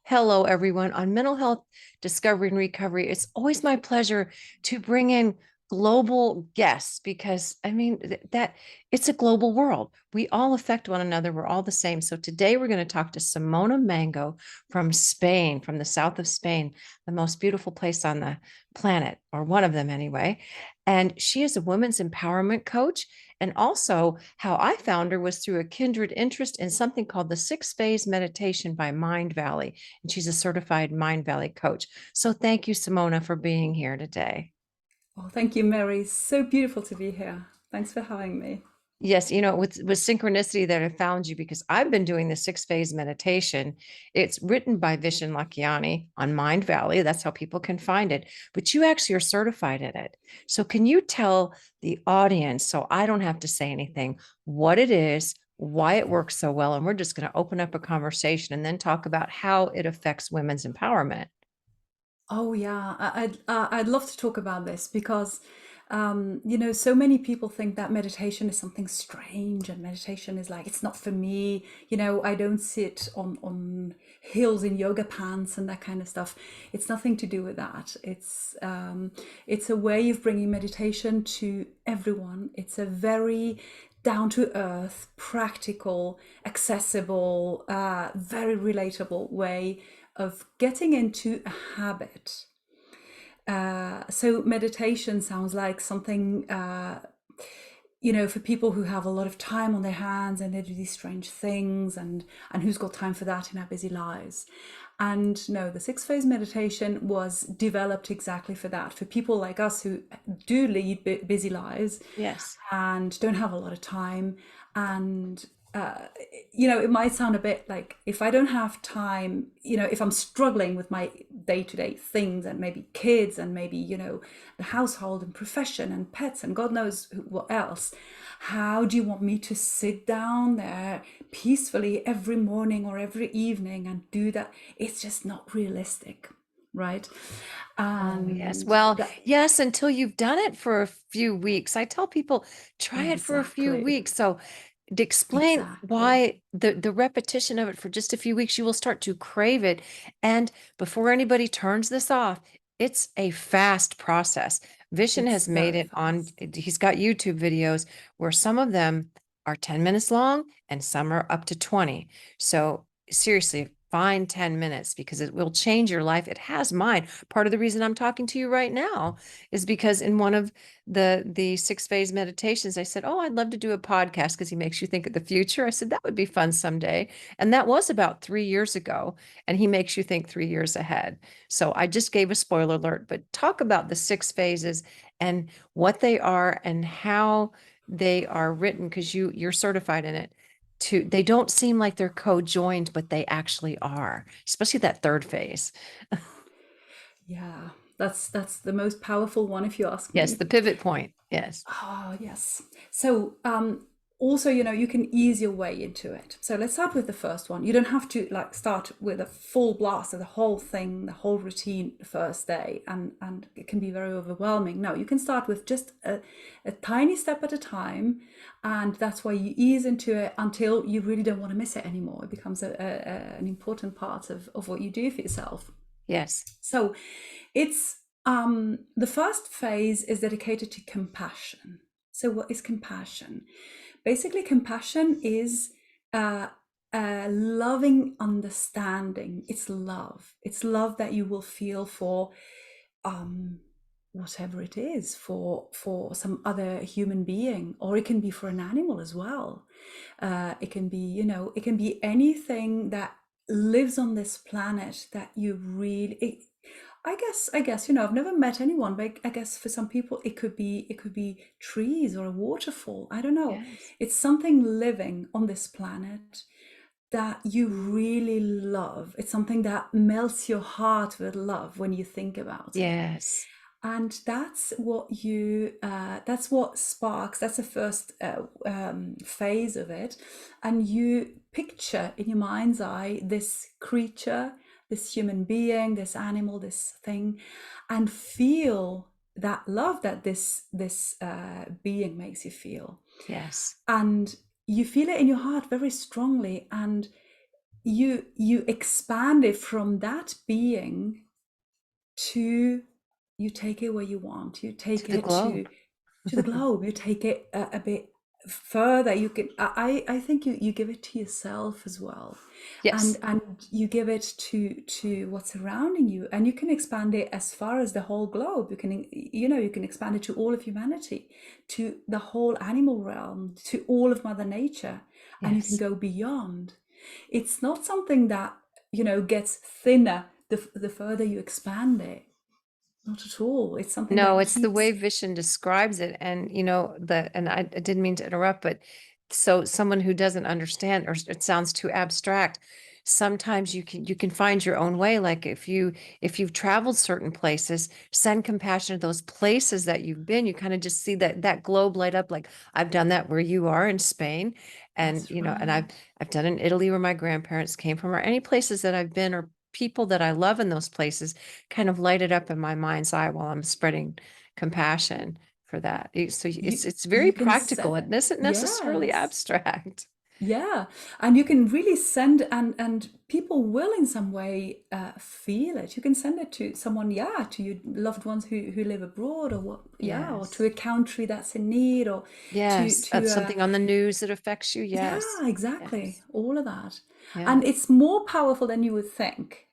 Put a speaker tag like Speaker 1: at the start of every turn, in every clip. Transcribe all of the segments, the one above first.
Speaker 1: Hello, everyone. On Mental Health Discovery and Recovery, it's always my pleasure to bring in global guests because that it's a global world. We all affect one another. We're all the same. So today we're going to talk to Simona Mango from Spain, from the south of Spain, the most beautiful place on the planet, or one of them anyway. And she is a women's empowerment coach. And also, how I found her was through a kindred interest in something called the 6 phase meditation by Mindvalley, and she's a certified Mindvalley coach. So thank you, Simona, for being here today.
Speaker 2: Oh, thank you, Mary. So beautiful to be here. Thanks for having me.
Speaker 1: Yes, with synchronicity that I found you because I've been doing the 6 phase meditation. It's written by Vishen Lakihana on Mindvalley. That's how people can find it. But you actually are certified in it. So can you tell the audience, so I don't have to say anything, what it is, why it works so well, and we're just going to open up a conversation and then talk about how it affects women's empowerment.
Speaker 2: Oh yeah, I'd love to talk about this because so many people think that meditation is something strange and meditation is like it's not for me. I don't sit on hills in yoga pants and that kind of stuff. It's nothing to do with that. It's a way of bringing meditation to everyone. It's a very down to earth, practical, accessible, very relatable way of getting into a habit. So meditation sounds like something, for people who have a lot of time on their hands and they do these strange things, and who's got time for that in our busy lives. And no, the 6 phase meditation was developed exactly for that, for people like us who do lead busy lives
Speaker 1: Yes.
Speaker 2: and don't have a lot of time. And it might sound a bit like if I don't have time, if I'm struggling with my day-to-day things and maybe kids and maybe the household and profession and pets and God knows what else, how do you want me to sit down there peacefully every morning or every evening and do that? It's just not realistic, right?
Speaker 1: Oh, yes.
Speaker 2: And
Speaker 1: Well,
Speaker 2: that
Speaker 1: yes, until you've done it for a few weeks. I tell people, try it for a few
Speaker 2: exactly
Speaker 1: weeks. So to explain
Speaker 2: exactly
Speaker 1: why the repetition of it for just a few weeks, you will start to crave it. And before anybody turns this off, it's a fast process. Vishen
Speaker 2: it's
Speaker 1: has made
Speaker 2: very
Speaker 1: it on,
Speaker 2: fast.
Speaker 1: he's got YouTube videos where some of them are 10 minutes long and some are up to 20. So seriously, find 10 minutes because it will change your life. It has mine. Part of the reason I'm talking to you right now is because in one of the 6 phase meditations, I said, "Oh, I'd love to do a podcast because he makes you think of the future." I said that would be fun someday, and that was about 3 years ago. And he makes you think 3 years ahead. So I just gave a spoiler alert, but talk about the 6 phases and what they are and how they are written because you're certified in it. They don't seem like they're co-joined, but they actually are, especially that third phase.
Speaker 2: Yeah, that's the most powerful one if you ask
Speaker 1: Yes,
Speaker 2: me.
Speaker 1: the pivot point. Yes.
Speaker 2: Oh, yes. So, also, you can ease your way into it. So let's start with the first one. You don't have to like start with a full blast of the whole thing, the whole routine the first day, and it can be very overwhelming. No, you can start with just a tiny step at a time, and that's why you ease into it until you really don't want to miss it anymore. It becomes an important part of what you do for yourself.
Speaker 1: Yes.
Speaker 2: So it's the first phase is dedicated to compassion. So what is compassion? Basically, compassion is a loving understanding. It's love. It's love that you will feel for um, whatever it is, for some other human being, or it can be for an animal as well. It can be, it can be anything that lives on this planet that you really. I guess, I've never met anyone, but I guess for some people it could be trees or a waterfall. I don't know.
Speaker 1: Yes.
Speaker 2: It's something living on this planet that you really love. It's something that melts your heart with love when you think about it.
Speaker 1: Yes.
Speaker 2: And that's what sparks, that's the first phase of it. And you picture in your mind's eye this creature, this human being, this animal, this thing, and feel that love that this being makes you feel.
Speaker 1: Yes.
Speaker 2: And you feel it in your heart very strongly. And you expand it from that being to, you take it where you want. You
Speaker 1: To
Speaker 2: take
Speaker 1: the
Speaker 2: it
Speaker 1: globe.
Speaker 2: to the globe. You take it a bit further. You can, I think you give it to yourself as well,
Speaker 1: Yes.
Speaker 2: and you give it to what's surrounding you, and you can expand it as far as the whole globe. You can, you can expand it to all of humanity, to the whole animal realm, to all of Mother Nature, and you can
Speaker 1: Yes.
Speaker 2: go beyond. It's not something that, gets thinner the further you expand it. Not at all. It's something
Speaker 1: No,
Speaker 2: that
Speaker 1: it's the way
Speaker 2: keeps.
Speaker 1: Vishen describes it. And and I didn't mean to interrupt, but so someone who doesn't understand, or it sounds too abstract, sometimes you can find your own way. Like if you've traveled certain places, send compassion to those places that you've been. You kind of just see that globe light up. Like I've done that where you are in Spain. And
Speaker 2: That's
Speaker 1: and I've
Speaker 2: right.
Speaker 1: I've done it in Italy where my grandparents came from, or any places that I've been, or people that I love in those places kind of light it up in my mind's eye while I'm spreading compassion for that. So
Speaker 2: You
Speaker 1: it's very
Speaker 2: you can
Speaker 1: practical.
Speaker 2: set.
Speaker 1: It isn't necessarily
Speaker 2: Yes.
Speaker 1: abstract.
Speaker 2: Yeah, and you can really send, and people will in some way feel it. You can send it to someone, yeah, to your loved ones who live abroad, or what, yeah, or to
Speaker 1: Yes.
Speaker 2: a country that's in need, or to
Speaker 1: Yes. Something on the news that affects you. Yes.
Speaker 2: yeah, exactly,
Speaker 1: Yes.
Speaker 2: all of that.
Speaker 1: Yeah.
Speaker 2: And it's more powerful than you would think.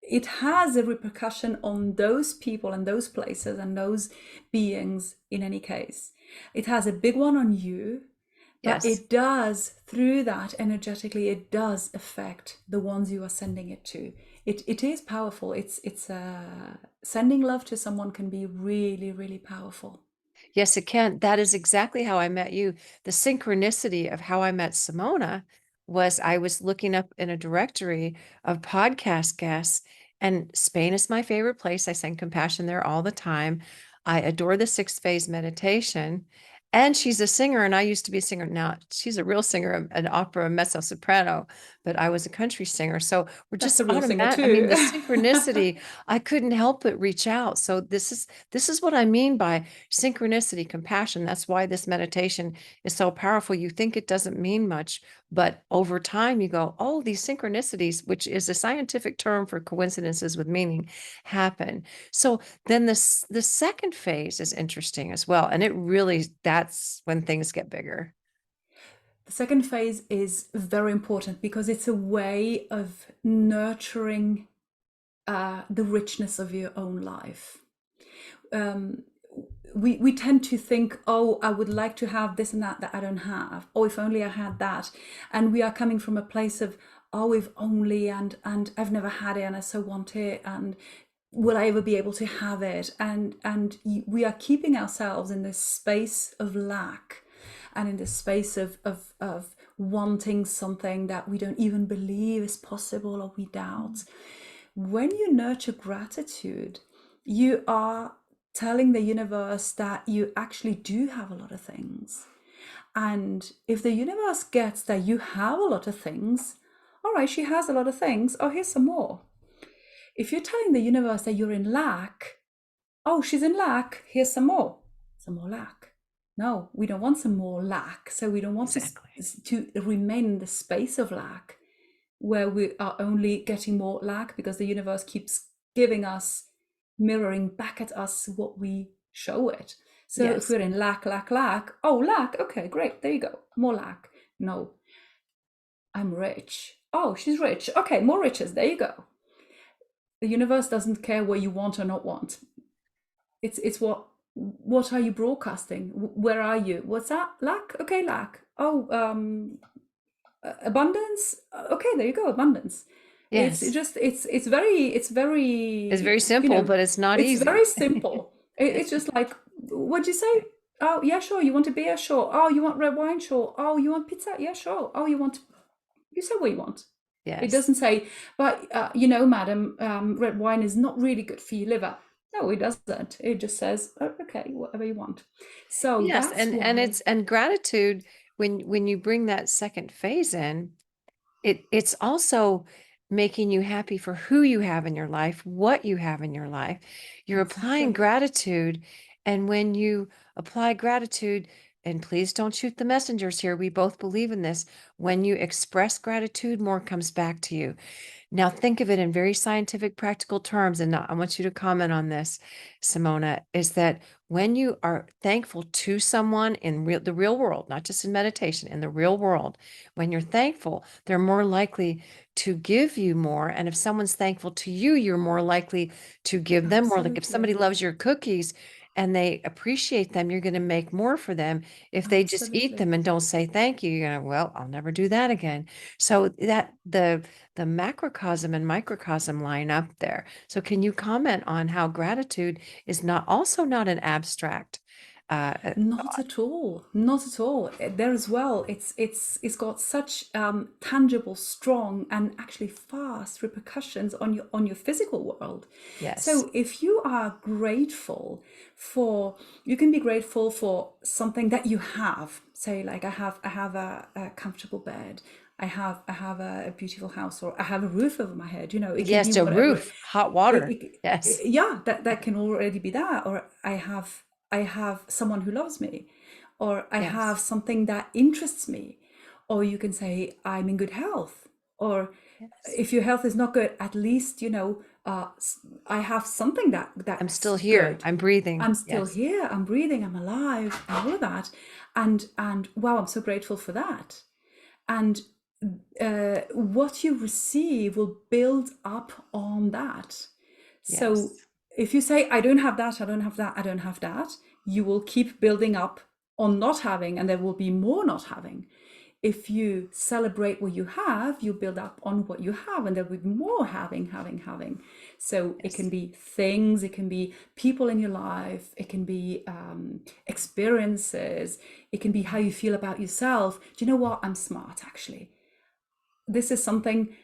Speaker 2: It has a repercussion on those people and those places and those beings in any case. It has a big one on you, but
Speaker 1: Yes.
Speaker 2: it does, through that energetically, it does affect the ones you are sending it to. It is powerful. It's sending love to someone can be really, really powerful.
Speaker 1: Yes, it can. That is exactly how I met you. The synchronicity of how I met Simona was I was looking up in a directory of podcast guests, and Spain is my favorite place. I send compassion there all the time. I adore the sixth phase meditation. And she's a singer, and I used to be a singer. Now she's a real singer, an opera mezzo soprano, but I was a country singer. So we're
Speaker 2: That's
Speaker 1: just
Speaker 2: a real singer
Speaker 1: automatic. I mean,
Speaker 2: too.
Speaker 1: the synchronicity, I couldn't help but reach out. So this is what I mean by synchronicity, compassion. That's why this meditation is so powerful. You think it doesn't mean much, but over time you go, oh, these synchronicities, which is a scientific term for coincidences with meaning, happen. So then the second phase is interesting as well. And it really, that's when things get bigger.
Speaker 2: The second phase is very important because it's a way of nurturing the richness of your own life. Um, we tend to think, oh, I would like to have this and that I don't have. Oh, if only I had that. And we are coming from a place of, oh, if only, and I've never had it and I so want it, and will I ever be able to have it? And we are keeping ourselves in this space of lack, and in this space of wanting something that we don't even believe is possible, or we doubt. When you nurture gratitude, you are telling the universe that you actually do have a lot of things. And if the universe gets that you have a lot of things, all right, she has a lot of things. Oh, here's some more. If you're telling the universe that you're in lack, oh, she's in lack, here's some more lack. No, we don't want some more lack. So we don't want
Speaker 1: Exactly.
Speaker 2: to remain in the space of lack where we are only getting more lack because the universe keeps giving us, mirroring back at us what we show it. So if
Speaker 1: Yes.
Speaker 2: we're in lack, lack, lack, oh, lack, okay, great, there you go, more lack. No, I'm rich. Oh, she's rich. Okay, more riches, there you go. The universe doesn't care what you want or not want. It's what are you broadcasting? Where are you? What's that? Lack? Okay, lack. Oh, abundance. Okay, there you go, abundance. It's
Speaker 1: Yes.
Speaker 2: just it's
Speaker 1: It's
Speaker 2: very,
Speaker 1: very simple, but it's not
Speaker 2: it's
Speaker 1: easy.
Speaker 2: very simple. It's
Speaker 1: It's
Speaker 2: just like, what'd you say? Oh yeah, sure. You want a beer? Sure. Oh, you want red wine? Sure. Oh, you want pizza? Yeah, sure. Oh, you say what you want. It
Speaker 1: yes.
Speaker 2: doesn't say, but madam, red wine is not really good for your liver. No, it doesn't. It just says, oh, okay, whatever you want. So
Speaker 1: Yes,
Speaker 2: that's
Speaker 1: and
Speaker 2: why.
Speaker 1: and gratitude, when you bring that second phase in, it's also making you happy for who you have in your life, what you have in your life. You're applying
Speaker 2: Exactly.
Speaker 1: gratitude, and when you apply gratitude, and please don't shoot the messengers here. We both believe in this. When you express gratitude, more comes back to you. Now, think of it in very scientific, practical terms, and I want you to comment on this, Simona, is that when you are thankful to someone in the real world, not just in meditation, in the real world, when you're thankful, they're more likely to give you more. And if someone's thankful to you, you're more likely to give them more. Like if somebody
Speaker 2: Absolutely.
Speaker 1: loves your cookies and they appreciate them, you're going to make more for them. If they just eat them
Speaker 2: Absolutely.
Speaker 1: and don't say thank you, you're going to, well, I'll never do that again. So that the macrocosm and microcosm line up there. So can you comment on how gratitude is not an abstract
Speaker 2: Not
Speaker 1: thought?
Speaker 2: at all. Not at all. There as well, it's got such tangible, strong, and actually fast repercussions on your physical world.
Speaker 1: Yes.
Speaker 2: So if you are grateful for, you can be grateful for something that you have. Say like I have a comfortable bed. I have a beautiful house, or I have a roof over my head. It can be
Speaker 1: Yes, a
Speaker 2: whatever.
Speaker 1: roof, hot water. Yes.
Speaker 2: Yeah, that can already be that. Or I have someone who loves me, or I have
Speaker 1: Yes.
Speaker 2: something that interests me. Or you can say I'm in good health. Or
Speaker 1: Yes.
Speaker 2: if your health is not good, at least I have something
Speaker 1: I'm
Speaker 2: that's
Speaker 1: still here.
Speaker 2: good.
Speaker 1: I'm breathing.
Speaker 2: I'm still
Speaker 1: Yes.
Speaker 2: here, I'm breathing, I'm alive, and all of that. And wow, I'm so grateful for that. And what you receive will build up on that. So
Speaker 1: Yes.
Speaker 2: if you say, I don't have that, I don't have that, I don't have that, you will keep building up on not having, and there will be more not having. If you celebrate what you have, you build up on what you have, and there will be more having. So it can
Speaker 1: Yes.
Speaker 2: be things, it can be people in your life, it can be experiences, it can be how you feel about yourself. Do you know what? I'm smart, actually. This is something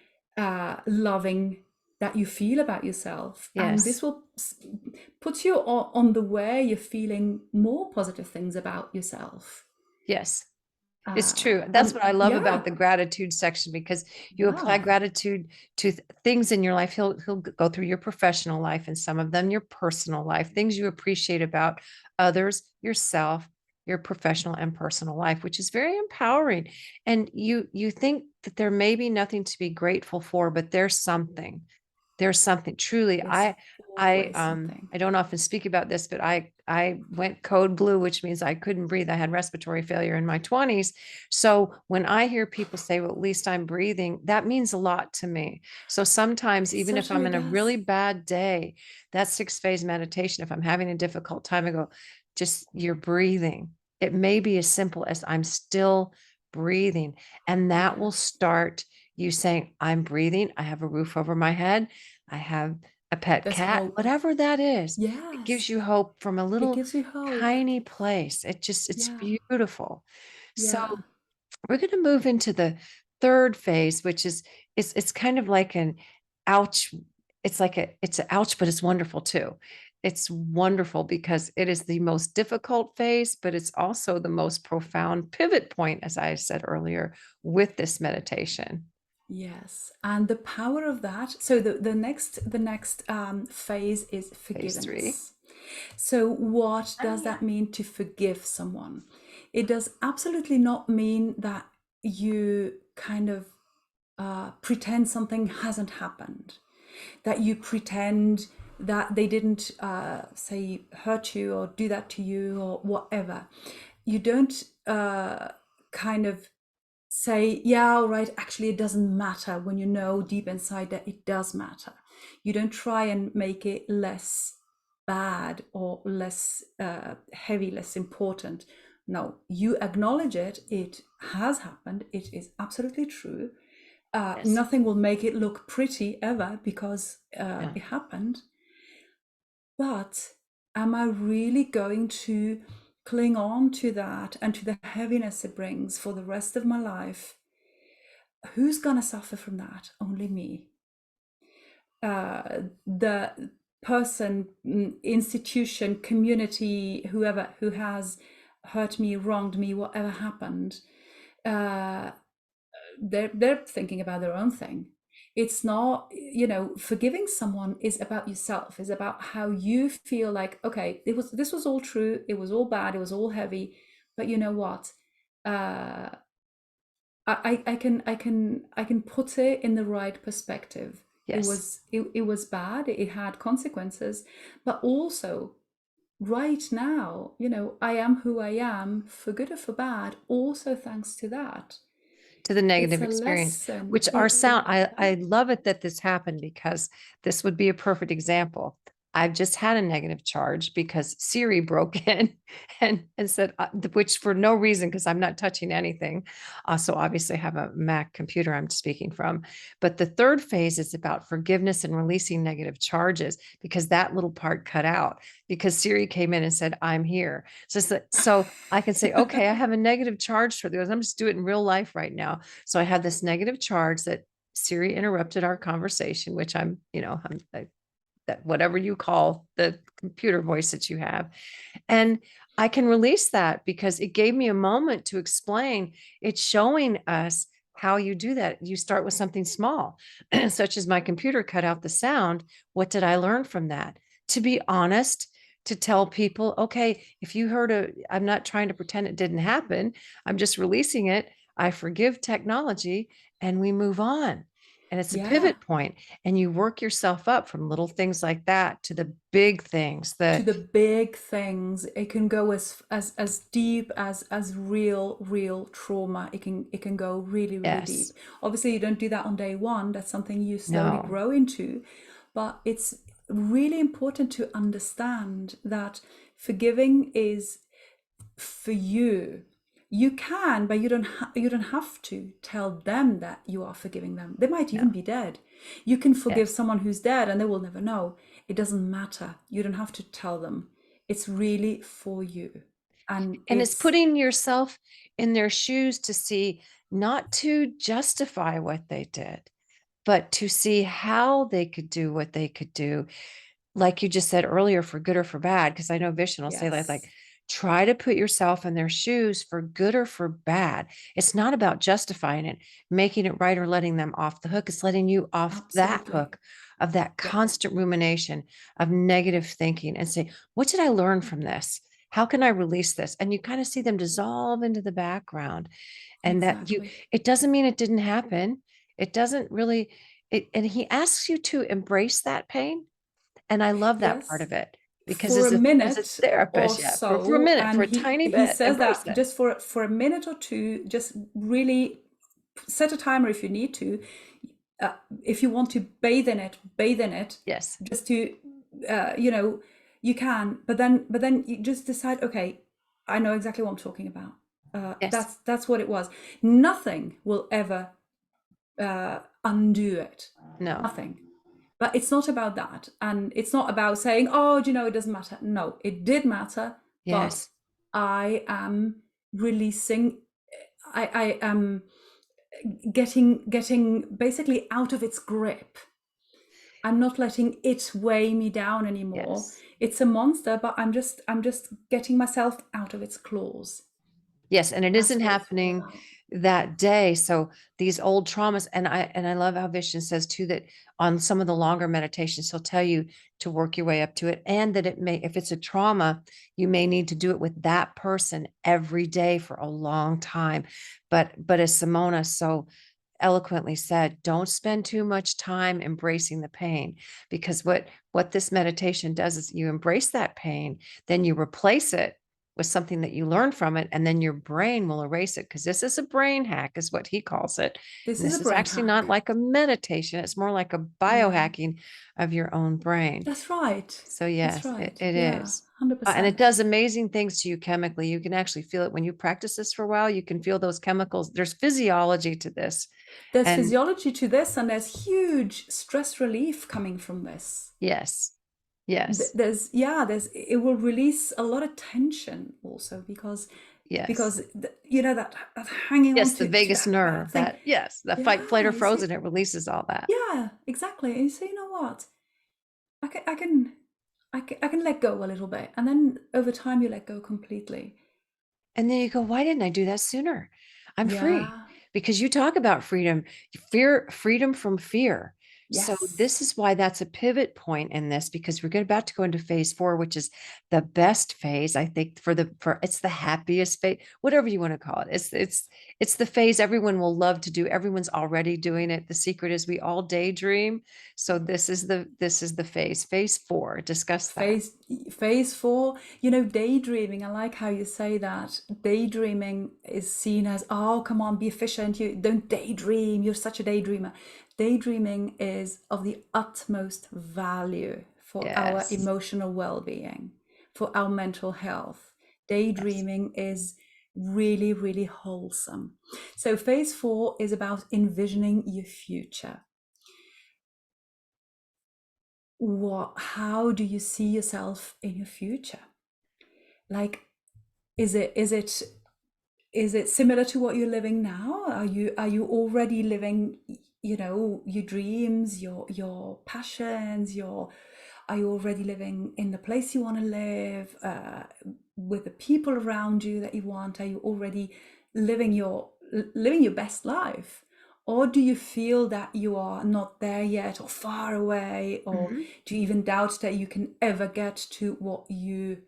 Speaker 2: loving that you feel about yourself, and this
Speaker 1: Yes.
Speaker 2: will put you on the way you're feeling more positive things about yourself.
Speaker 1: Yes. It's true. That's
Speaker 2: And
Speaker 1: what I love about
Speaker 2: yeah,
Speaker 1: the gratitude section, because you apply
Speaker 2: yeah,
Speaker 1: gratitude to things in your life. He'll go through your professional life and some of them your personal life, things you appreciate about others, yourself, your professional and personal life, which is very empowering. And you think that there may be nothing to be grateful for, but there's something truly.
Speaker 2: there's
Speaker 1: I
Speaker 2: always something.
Speaker 1: I don't often speak about this, but I went code blue, which means I couldn't breathe. I had respiratory failure in my 20s. So when I hear people say, well, at least I'm breathing, that means a lot to me. So sometimes,
Speaker 2: It
Speaker 1: even if I'm
Speaker 2: certainly
Speaker 1: in a
Speaker 2: does.
Speaker 1: really bad day, that 6 phase meditation, if I'm having a difficult time, I go, just you're breathing. It may be as simple as I'm still breathing. And that
Speaker 2: Yeah,
Speaker 1: will start you saying, I'm breathing. I have a roof over my head. I have a pet
Speaker 2: there's
Speaker 1: cat,
Speaker 2: hope.
Speaker 1: whatever that is. It gives
Speaker 2: Yes,
Speaker 1: you hope from a
Speaker 2: it
Speaker 1: little
Speaker 2: gives you hope.
Speaker 1: tiny place. It's
Speaker 2: Yeah,
Speaker 1: beautiful. So
Speaker 2: yeah,
Speaker 1: we're going to move into the third phase, which is it's kind of like an ouch. It's an ouch, but it's wonderful too. It's wonderful because it is the most difficult phase, but it's also the most profound pivot point, as I said earlier, with this meditation.
Speaker 2: yes. And the power of that. So the next phase is
Speaker 1: Phase three.
Speaker 2: forgiveness. So what does that mean to forgive someone? It does absolutely not mean that you kind of pretend something hasn't happened, that you pretend that they didn't say hurt you or do that to you or whatever. You don't kind of say, yeah, all right, actually it doesn't matter, when you know deep inside that it does matter. You don't try and make it less bad or less heavy, less important. No, you acknowledge it. It has happened. It is absolutely true.
Speaker 1: Yes.
Speaker 2: Nothing will make it look pretty ever, because
Speaker 1: Yeah.
Speaker 2: it happened. But am I really going to cling on to that and to the heaviness it brings for the rest of my life? Who's going to suffer from that? Only me. The person, institution, community, whoever who has hurt me, wronged me, whatever happened, uh, they're thinking about their own thing. It's not, forgiving someone is about yourself, is about how you feel like, okay, this was all true, it was all bad, it was all heavy, but you know what? Uh, I can put it in the right perspective.
Speaker 1: Yes.
Speaker 2: It was bad. It had consequences, but also right now, I am who I am for good or for bad, also thanks to that.
Speaker 1: To the
Speaker 2: It's
Speaker 1: negative
Speaker 2: a
Speaker 1: experience,
Speaker 2: lesson.
Speaker 1: which our sound, I love it that this happened because this would be a perfect example. I've just had a negative charge because Siri broke in and said, which for no reason, because I'm not touching anything. So obviously I have a Mac computer I'm speaking from. But the third phase is about forgiveness and releasing negative charges because that little part cut out because Siri came in and said, I'm here. So I can say, okay, I have a negative charge for this. I'm just doing it in real life right now. So I had this negative charge that Siri interrupted our conversation, which that whatever you call the computer voice that you have. And I can release that because it gave me a moment to explain. It's showing us how you do that. You start with something small, such as my computer cut out the sound. What did I learn from that? To be honest, to tell people, okay, if you heard I'm not trying to pretend it didn't happen. I'm just releasing it. I forgive technology and we move on. And it's a
Speaker 2: Yeah,
Speaker 1: pivot point, and you work yourself up from little things like that to the big things
Speaker 2: to
Speaker 1: that,
Speaker 2: the big things. It can go as deep as real trauma. It can go really
Speaker 1: yes,
Speaker 2: deep. Obviously, you don't do that on day one. That's something you slowly
Speaker 1: no,
Speaker 2: grow into, but it's really important to understand that forgiving is for you. You can, but you don't have to tell them that you are forgiving them. They might
Speaker 1: no,
Speaker 2: even be dead. You can forgive
Speaker 1: yes.
Speaker 2: someone who's dead and they will never know. It doesn't matter. You don't have to tell them. It's really for you. And
Speaker 1: And it's
Speaker 2: it's
Speaker 1: putting yourself in their shoes to see, not to justify what they did, but to see how they could do what they could do, like you just said earlier, for good or for bad, because I know Vishen will say like,
Speaker 2: yes,
Speaker 1: try to put yourself in their shoes for good or for bad. It's not about justifying it, making it right, or letting them off the hook. It's letting you off that
Speaker 2: absolutely.
Speaker 1: hook of that
Speaker 2: Yeah,
Speaker 1: constant rumination of negative thinking and say, what did I learn from this? How can I release this? And you kind of see them dissolve into the background. And that
Speaker 2: exactly.
Speaker 1: it doesn't mean it didn't happen. It doesn't really, and he asks you to embrace that pain, and I love that part
Speaker 2: Yes.
Speaker 1: of it because
Speaker 2: For a
Speaker 1: as a
Speaker 2: minute or
Speaker 1: therapist, yeah, for a
Speaker 2: so,
Speaker 1: minute, for
Speaker 2: and
Speaker 1: a
Speaker 2: he
Speaker 1: tiny
Speaker 2: he
Speaker 1: bit,
Speaker 2: says
Speaker 1: embrace
Speaker 2: that
Speaker 1: it.
Speaker 2: just for a minute or two, just really set a timer if you need to. If you want to bathe in it,
Speaker 1: Yes.
Speaker 2: just to uh, you know you can, but then you just decide, okay, I know exactly what I'm talking about.
Speaker 1: Yes.
Speaker 2: That's what it was. Nothing will ever undo it.
Speaker 1: No.
Speaker 2: Nothing. But it's not about that. And it's not about saying, oh, do you know, it doesn't matter. No, it did matter, but
Speaker 1: Yes.
Speaker 2: I am releasing, I am getting basically out of its grip. I'm not letting it weigh me down anymore.
Speaker 1: Yes.
Speaker 2: It's a monster, but I'm just getting myself out of its claws.
Speaker 1: Yes, and it isn't
Speaker 2: That's what it's all
Speaker 1: happening
Speaker 2: about.
Speaker 1: that day. So these old traumas, and I love how Vishen says too that on some of the longer meditations, he'll tell you to work your way up to it, and that it may, if it's a trauma, you may need to do it with that person every day for a long time. But as Simona so eloquently said, don't spend too much time embracing the pain, because what this meditation does is you embrace that pain, then you replace it with something that you learn from it, and then your brain will erase it, because this is a brain hack is what he calls it.
Speaker 2: This
Speaker 1: And
Speaker 2: is
Speaker 1: this
Speaker 2: a
Speaker 1: is
Speaker 2: brain
Speaker 1: actually not
Speaker 2: hack.
Speaker 1: like a meditation, it's more like a
Speaker 2: Yeah.
Speaker 1: biohacking of your own brain.
Speaker 2: That's right.
Speaker 1: So
Speaker 2: That's
Speaker 1: yes,
Speaker 2: right.
Speaker 1: it
Speaker 2: Yeah.
Speaker 1: is. And it
Speaker 2: 100%.
Speaker 1: does amazing things to you chemically. You can actually feel it when you practice this for a while. You can feel those chemicals. There's physiology to this.
Speaker 2: There's
Speaker 1: And
Speaker 2: physiology to this, and there's huge stress relief coming from this.
Speaker 1: yes, yes,
Speaker 2: There's, yeah, there's, it will release a lot of tension also,
Speaker 1: yes.
Speaker 2: because that hanging on
Speaker 1: Yes, the
Speaker 2: to
Speaker 1: vagus
Speaker 2: that
Speaker 1: nerve,
Speaker 2: thing.
Speaker 1: that, yes, the fight, flight,
Speaker 2: Yeah,
Speaker 1: or
Speaker 2: you see,
Speaker 1: frozen, it releases all that.
Speaker 2: yeah, exactly. And you say, you know what, I can let go a little bit, and then over time you let go completely.
Speaker 1: And then you go, why didn't I do that sooner? I'm free.
Speaker 2: Yeah,
Speaker 1: Because you talk about freedom, freedom from fear. So
Speaker 2: Yes.
Speaker 1: this is why that's a pivot point in this, because about to go into phase 4, which is the best phase, I think, for it's the happiest phase, whatever you want to call it. It's the phase everyone will love to do. Everyone's already doing it. The secret is we all daydream. So this is the phase 4. Discuss that.
Speaker 2: Phase phase 4, you know, daydreaming. I like how you say that. Daydreaming is seen as, oh, come on, be efficient. You don't daydream. You're such a daydreamer. Daydreaming is of the utmost value for our
Speaker 1: Yes.
Speaker 2: emotional well-being, for our mental health.
Speaker 1: Yes.
Speaker 2: Daydreaming is really, really wholesome. So phase 4 is about envisioning your future. How do you see yourself in your future? Like, is it similar to what you're living now? Are you already living, you know, your dreams, your passions, your are you already living in the place you want to live, with the people around you that you want? Are you already living your best life? Or do you feel that you are not there yet, or far away, or
Speaker 1: Mhm.
Speaker 2: do you even doubt that you can ever get to what you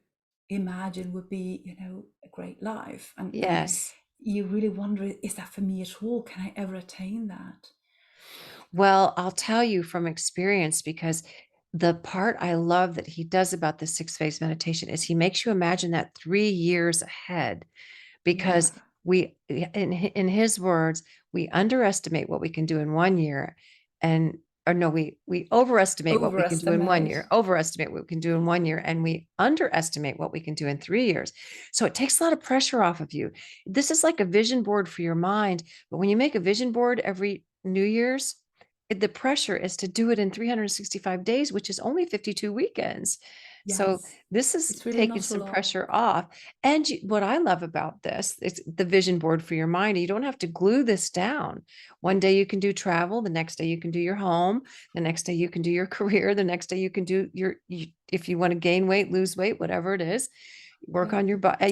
Speaker 2: imagine would be, you know, a great life? And
Speaker 1: Yes.
Speaker 2: you really wonder, is that for me at all? Can I ever attain that?
Speaker 1: Well, I'll tell you from experience, because the part I love that he does about the 6 phase meditation is he makes you imagine that 3 years ahead,
Speaker 2: Yeah.
Speaker 1: because in his words, we underestimate what we can do in 1 year, and or no, we overestimate what we can do in one
Speaker 2: Overestimate.
Speaker 1: year, overestimate what we can do in 1 year, and we underestimate what we can do in 3 years. So it takes a lot of pressure off of you. This is like a vision board for your mind. But when you make a vision board every New Year's, the pressure is to do it in 365 days, which is only 52 weekends. So
Speaker 2: Yes.
Speaker 1: this is
Speaker 2: It's really
Speaker 1: taking
Speaker 2: not a
Speaker 1: some
Speaker 2: lot.
Speaker 1: pressure off. And what I love about this, it's the vision board for your mind. You don't have to glue this down. One day you can do travel, the next day you can do your home, the next day you can do your career, the next day you can do if you want to gain weight, lose weight, whatever it is, work
Speaker 2: Yeah,
Speaker 1: on your body.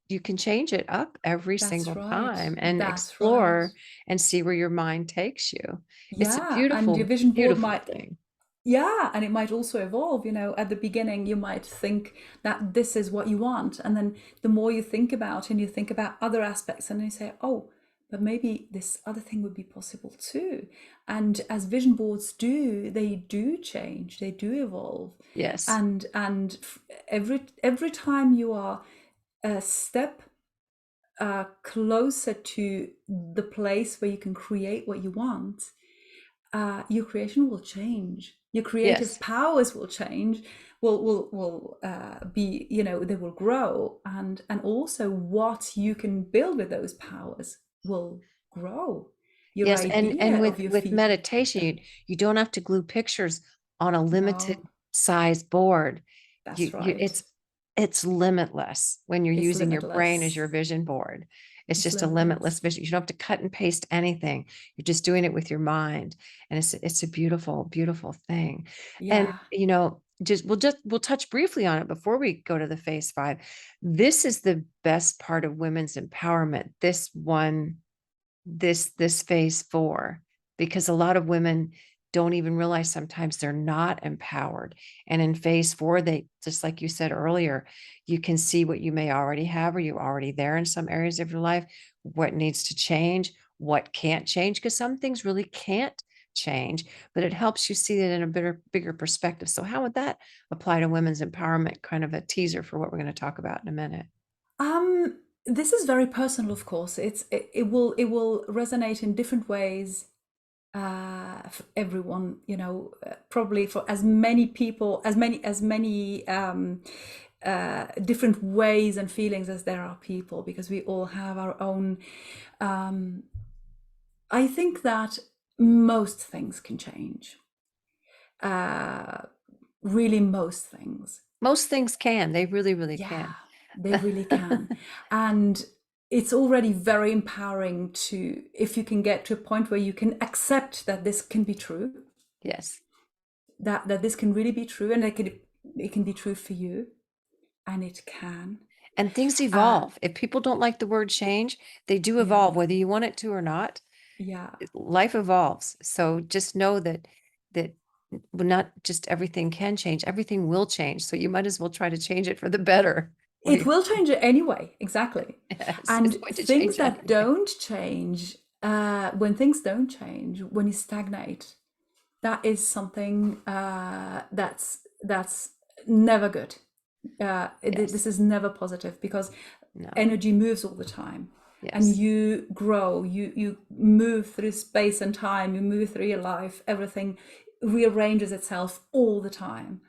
Speaker 1: You can change it up every
Speaker 2: that's
Speaker 1: single
Speaker 2: right.
Speaker 1: time and
Speaker 2: That's right.
Speaker 1: explore and see where your mind takes you. It's a
Speaker 2: Yeah, and your
Speaker 1: beautiful,
Speaker 2: vision board
Speaker 1: beautiful
Speaker 2: might,
Speaker 1: thing.
Speaker 2: yeah, and it might also evolve. You know, at the beginning, you might think that this is what you want. And then the more you think about and you think about other aspects, and you say, oh, but maybe this other thing would be possible too. And as vision boards do, they do change, they do evolve.
Speaker 1: Yes.
Speaker 2: And every time you are a step closer to the place where you can create what you want, your creation will change. Your creative
Speaker 1: Yes.
Speaker 2: powers will change. Will be, you know, they will grow, and also what you can build with those powers will grow. Your
Speaker 1: Yes, and
Speaker 2: idea of
Speaker 1: with
Speaker 2: your
Speaker 1: meditation,
Speaker 2: future.
Speaker 1: you don't have to glue pictures on a limited
Speaker 2: No,
Speaker 1: size board.
Speaker 2: that's
Speaker 1: You
Speaker 2: right.
Speaker 1: it's limitless when you're
Speaker 2: It's
Speaker 1: using your brain as
Speaker 2: limitless.
Speaker 1: your vision board. It's
Speaker 2: It's
Speaker 1: just a limitless
Speaker 2: limitless.
Speaker 1: vision. You don't have to cut and paste anything. You're just doing it with your mind, and it's a beautiful, beautiful thing. And
Speaker 2: Yeah.
Speaker 1: we'll touch briefly on it before we go to the phase 5. This is the best part of women's empowerment. This phase 4, because a lot of women don't even realize sometimes they're not empowered. And in phase 4, they, just like you said earlier, you can see what you may already have, or you're already there in some areas of your life, what needs to change, what can't change, because some things really can't change, but it helps you see it in a bigger perspective. So how would that apply to women's empowerment? Kind of a teaser for what we're going to talk about in a minute.
Speaker 2: This is very personal, of course. It will resonate in different ways for everyone. You know, probably for as many people, as many different ways and feelings as there are people, because we all have our own. Um, I think that most things can change. Uh, Really, most things.
Speaker 1: Most things can, they really, really
Speaker 2: Yeah,
Speaker 1: can.
Speaker 2: they really can. And it's already very empowering to, if you can get to a point where you can accept that this can be true,
Speaker 1: Yes.
Speaker 2: that this can really be true, and it can be true for you, and it can.
Speaker 1: And things
Speaker 2: Uh,
Speaker 1: evolve. If people don't like the word change, they do
Speaker 2: yeah,
Speaker 1: evolve, whether you want it to or not.
Speaker 2: yeah,
Speaker 1: Life evolves. So just know that, that well, not just everything can change, everything will change. So you might as well try to change it for the better.
Speaker 2: It will change it anyway, exactly.
Speaker 1: Yes, it's
Speaker 2: And
Speaker 1: going to
Speaker 2: things
Speaker 1: change
Speaker 2: that
Speaker 1: anyway.
Speaker 2: don't change, when things don't change, when you stagnate, that is something that's never good. This
Speaker 1: Yes.
Speaker 2: is never positive because
Speaker 1: No.
Speaker 2: energy moves all the time, and
Speaker 1: Yes.
Speaker 2: you grow. You move through space and time. You move through your life. Everything rearranges itself all the time.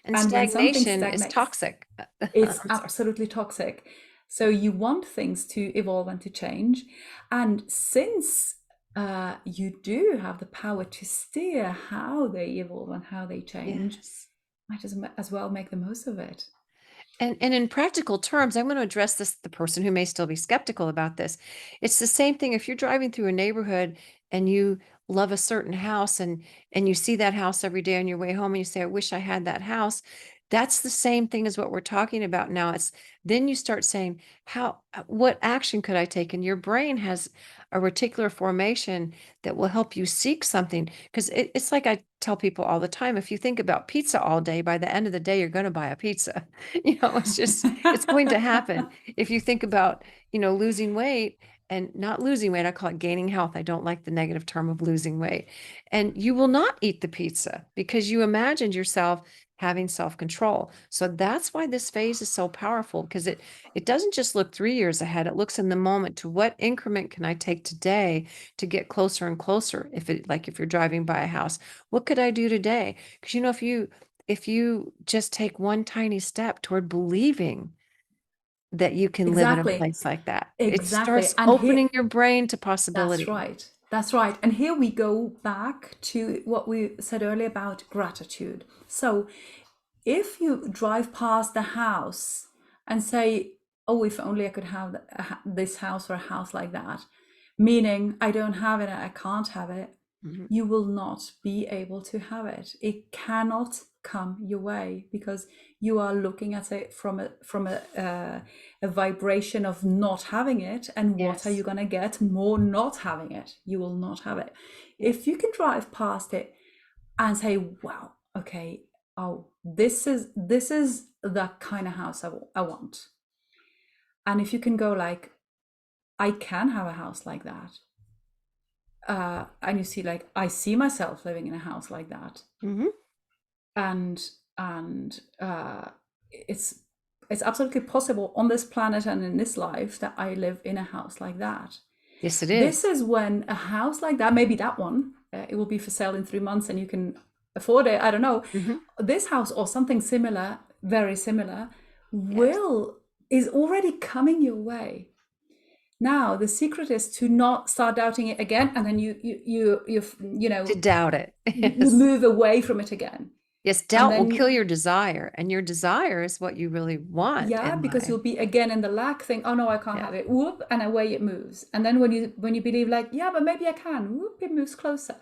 Speaker 1: And
Speaker 2: And when something
Speaker 1: stagnation is
Speaker 2: stagnates,
Speaker 1: toxic.
Speaker 2: it's
Speaker 1: I'm sorry.
Speaker 2: absolutely toxic. So you want things to evolve and to change. And since you do have the power to steer how they evolve and how they change,
Speaker 1: Yes.
Speaker 2: might as well make the most of it.
Speaker 1: And in practical terms, I'm going to address this, the person who may still be skeptical about this. It's the same thing if you're driving through a neighborhood and you love a certain house and you see that house every day on your way home and you say, I wish I had that house. That's the same thing as what we're talking about now. It's then you start saying, what action could I take? And your brain has a reticular formation that will help you seek something. Because it's like I tell people all the time, if you think about pizza all day, by the end of the day, you're going to buy a pizza. It's going to happen. If you think about, losing weight and not losing weight, I call it gaining health. I don't like the negative term of losing weight. And you will not eat the pizza because you imagined yourself having self-control. So that's why this phase is so powerful because it doesn't just look 3 years ahead. It looks in the moment to what increment can I take today to get closer and closer. If you're driving by a house, what could I do today? Because if you just take one tiny step toward believing that you can live in a
Speaker 2: Exactly.
Speaker 1: place like that, it
Speaker 2: Exactly.
Speaker 1: starts
Speaker 2: And here,
Speaker 1: opening your brain to
Speaker 2: that's
Speaker 1: possibility.
Speaker 2: right. That's right. And here we go back to what we said earlier about gratitude. So if you drive past the house and say, oh, if only I could have this house or a house like that, meaning I don't have it, I can't have it,
Speaker 1: Mhm.
Speaker 2: you will not be able to have it. It cannot come your way because you are looking at it from a vibration of not having it. And what are you
Speaker 1: Yes.
Speaker 2: going to get? More not having it. You will not have it. If
Speaker 1: Yes.
Speaker 2: you can drive past it and say, wow, okay, oh, this is the kind of house I want. And if you can go like, I can have a house like that, and you see like, I see myself living in a house like that,
Speaker 1: Hmm.
Speaker 2: and it's it's absolutely possible on this planet and in this life that I live in a house like that.
Speaker 1: Yes, it
Speaker 2: This
Speaker 1: is.
Speaker 2: is when a house like that, maybe that one, it will be for sale in 3 months and you can afford it. I don't know.
Speaker 1: Hmm.
Speaker 2: This house or something similar, very similar,
Speaker 1: Yes.
Speaker 2: will is already coming your way. Now the secret is to not start doubting it again, and then
Speaker 1: To doubt it.
Speaker 2: you
Speaker 1: Yes.
Speaker 2: move away from it again,
Speaker 1: Yes,
Speaker 2: and
Speaker 1: doubt will
Speaker 2: then
Speaker 1: kill your desire, and your desire is what you really want
Speaker 2: yeah,
Speaker 1: in
Speaker 2: because
Speaker 1: life.
Speaker 2: you'll be again in the lack thing. Oh no, I can't
Speaker 1: Yeah.
Speaker 2: have it. Whoop, and away it moves. And then when you believe like, yeah, but maybe I can. Whoop, it moves closer.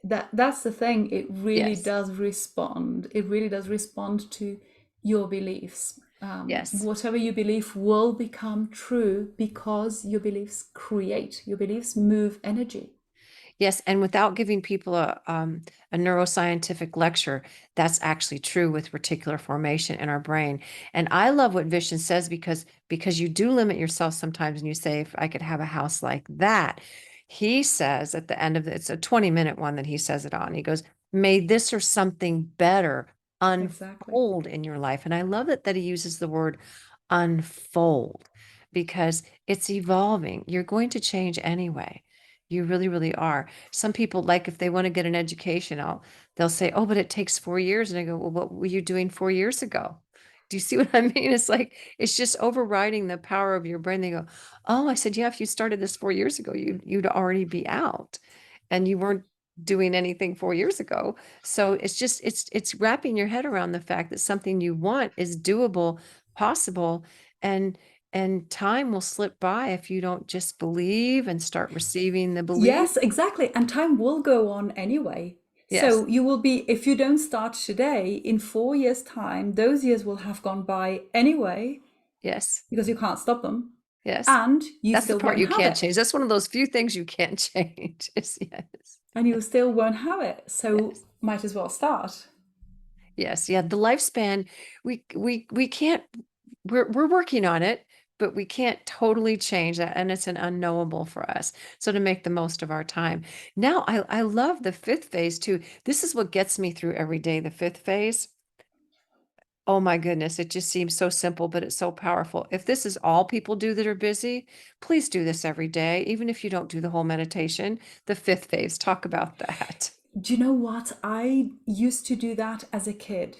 Speaker 2: That's the thing. It really
Speaker 1: Yes.
Speaker 2: does respond. It really does respond to your beliefs.
Speaker 1: Yes.
Speaker 2: Whatever you believe will become true because your beliefs create. Your beliefs move energy.
Speaker 1: Yes, and without giving people a neuroscientific lecture, that's actually true with reticular formation in our brain. And I love what Vishen says because you do limit yourself sometimes, and you say, if I could have a house like that, he says at the end of it's a 20-minute one that he says it on. He goes, may this or something better
Speaker 2: Exactly.
Speaker 1: unfold in your life. And I love that he uses the word unfold because it's evolving. You're going to change anyway. You really, really are. Some people, like if they want to get an education, they'll say, oh, but it takes 4 years. And I go, well, what were you doing 4 years ago? Do you see what I mean? It's like, it's just overriding the power of your brain. They go, oh, I said, yeah, if you started this 4 years ago, you'd already be out and you weren't doing anything 4 years ago. So it's wrapping your head around the fact that something you want is doable, possible, and time will slip by if you don't just believe and start receiving the belief.
Speaker 2: Yes, exactly. And time will go on anyway.
Speaker 1: Yes.
Speaker 2: So you will be, if you don't start today, in 4 years' time, those years will have gone by anyway
Speaker 1: Yes.
Speaker 2: because you can't stop them,
Speaker 1: Yes.
Speaker 2: and you
Speaker 1: That's the
Speaker 2: still
Speaker 1: part
Speaker 2: won't
Speaker 1: you
Speaker 2: have
Speaker 1: can't
Speaker 2: it.
Speaker 1: change. That's one of those few things you can't change. Yes.
Speaker 2: and you still won't have it. So
Speaker 1: Yes.
Speaker 2: might as well start.
Speaker 1: Yes. Yeah. The lifespan, we can't, we're working on it, but we can't totally change that. And it's an unknowable for us. So to make the most of our time. Now I love the fifth phase too. This is what gets me through every day, the fifth phase. Oh my goodness, it just seems so simple, but it's so powerful. If this is all people do that are busy, please do this every day, even if you don't do the whole meditation. The fifth phase, talk about that.
Speaker 2: Do you know what? I used to do that as a kid,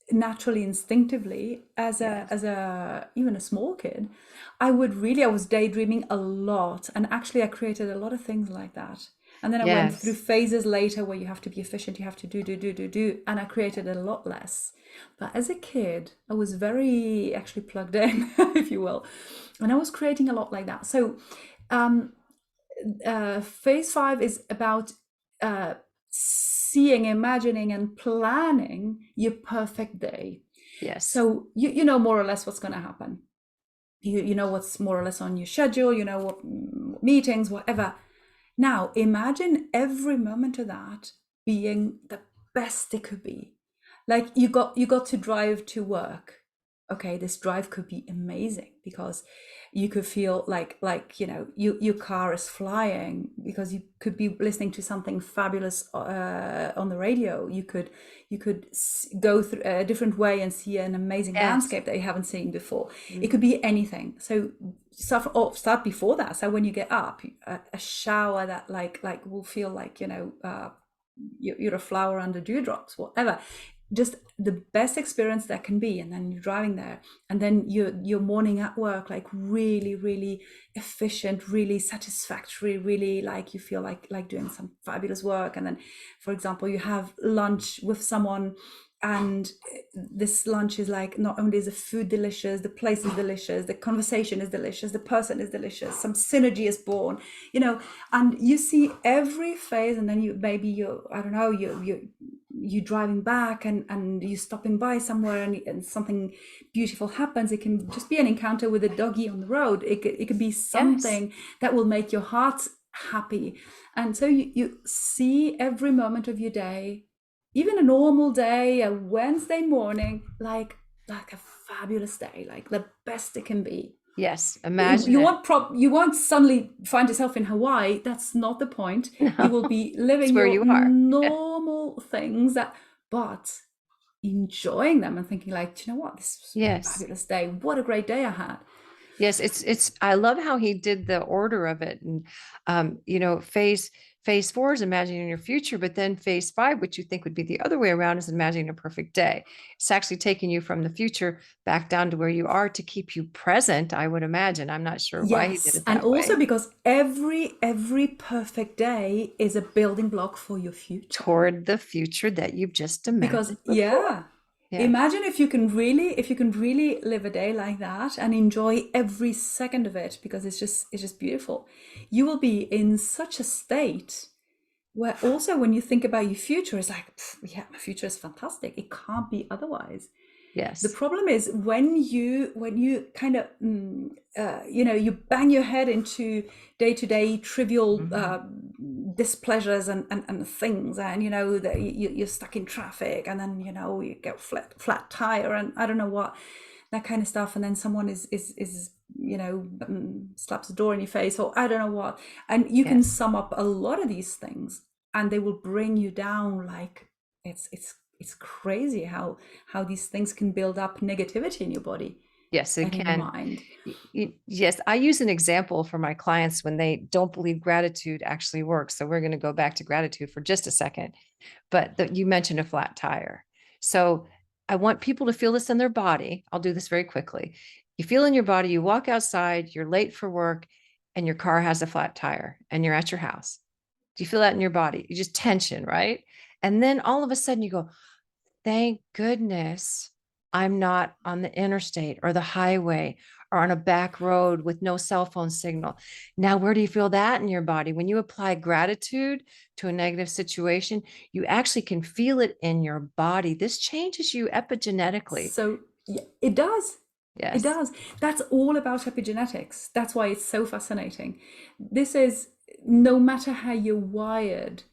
Speaker 2: naturally, instinctively, as a
Speaker 1: Yes.
Speaker 2: even a small kid. I was daydreaming a lot, and actually I created a lot of things like that. And then I went through
Speaker 1: Yes.
Speaker 2: phases later where you have to be efficient, you have to do, and I created a lot less. But as a kid, I was very actually plugged in, if you will, and I was creating a lot like that. So um, phase five is about uh, seeing, imagining, and planning your perfect day.
Speaker 1: Yes.
Speaker 2: So you know more or less what's going to happen. You know what's more or less on your schedule. You know what meetings, whatever. Now imagine every moment of that being the best it could be. Like you got to drive to work. Okay, this drive could be amazing because you could feel like your car is flying because you could be listening to something fabulous on the radio. You could go through a different way and see an amazing
Speaker 1: Yes.
Speaker 2: landscape that you haven't seen before. It could
Speaker 1: Mhm.
Speaker 2: be anything. So start before that. So when you get up, a shower that like will feel like you're a flower under dewdrops, whatever. Just the best experience that can be. And then you're driving there, and then your morning at work, like really, really efficient, really satisfactory, really like you feel like doing some fabulous work. And then, for example, you have lunch with someone, and this lunch is like, not only is the food delicious, the place is delicious, the conversation is delicious, the person is delicious, some synergy is born, and you see every phase. And then you I don't know, you driving back, and you stopping by somewhere, and something beautiful happens. It can just be an encounter with a doggy on the road. It could be
Speaker 1: Yes.
Speaker 2: something that will make your heart happy. And so you see every moment of your day, even a normal day, a Wednesday morning, like a fabulous day, like the best it can be.
Speaker 1: Yes.
Speaker 2: You,
Speaker 1: Imagine
Speaker 2: you
Speaker 1: it.
Speaker 2: won't you won't suddenly find yourself in Hawaii. That's not the point. You will
Speaker 1: No,
Speaker 2: be
Speaker 1: it's
Speaker 2: living
Speaker 1: where
Speaker 2: your
Speaker 1: you are. Yeah.
Speaker 2: normal things, but enjoying them and thinking like, do you know what? This was a
Speaker 1: Yes.
Speaker 2: fabulous day. What a great day I had.
Speaker 1: Yes, it's I love how he did the order of it. And phase four is imagining your future, but then phase five, which you think would be the other way around, is imagining a perfect day. It's actually taking you from the future back down to where you are to keep you present, I would imagine. I'm not sure why he did
Speaker 2: Yes,
Speaker 1: it
Speaker 2: and
Speaker 1: that
Speaker 2: also
Speaker 1: way.
Speaker 2: because every perfect day is a building block for your future.
Speaker 1: Toward the future that you've just
Speaker 2: Because
Speaker 1: imagined before.
Speaker 2: yeah,
Speaker 1: Yeah.
Speaker 2: imagine if you can really live a day like that and enjoy every second of it, because it's just beautiful. You will be in such a state where also when you think about your future, it's like, yeah, my future is fantastic. It can't be otherwise. The
Speaker 1: Yes.
Speaker 2: problem is when you kind of you bang your head into day-to-day trivial
Speaker 1: Mhm.
Speaker 2: displeasures and things, and that you're stuck in traffic, and then you get flat tire, and I don't know what, that kind of stuff. And then someone is slaps the door in your face, or I don't know what. And you can
Speaker 1: Yes.
Speaker 2: sum up a lot of these things, and they will bring you down. Like, it's crazy how these things can build up negativity in your body
Speaker 1: Yes, it
Speaker 2: and in your
Speaker 1: can.
Speaker 2: mind.
Speaker 1: Yes, I use an example for my clients when they don't believe gratitude actually works. So we're going to go back to gratitude for just a second. But you mentioned a flat tire. So I want people to feel this in their body. I'll do this very quickly. You feel in your body, you walk outside, you're late for work, and your car has a flat tire, and you're at your house. Do you feel that in your body? You just tension, right? And then all of a sudden you go, thank goodness I'm not on the interstate or the highway or on a back road with no cell phone signal. Now, where do you feel that in your body? When you apply gratitude to a negative situation, you actually can feel it in your body. This changes you epigenetically.
Speaker 2: So yeah, it does. It
Speaker 1: Yes.
Speaker 2: does. That's all about epigenetics. That's why it's so fascinating. This is no matter how you're wired,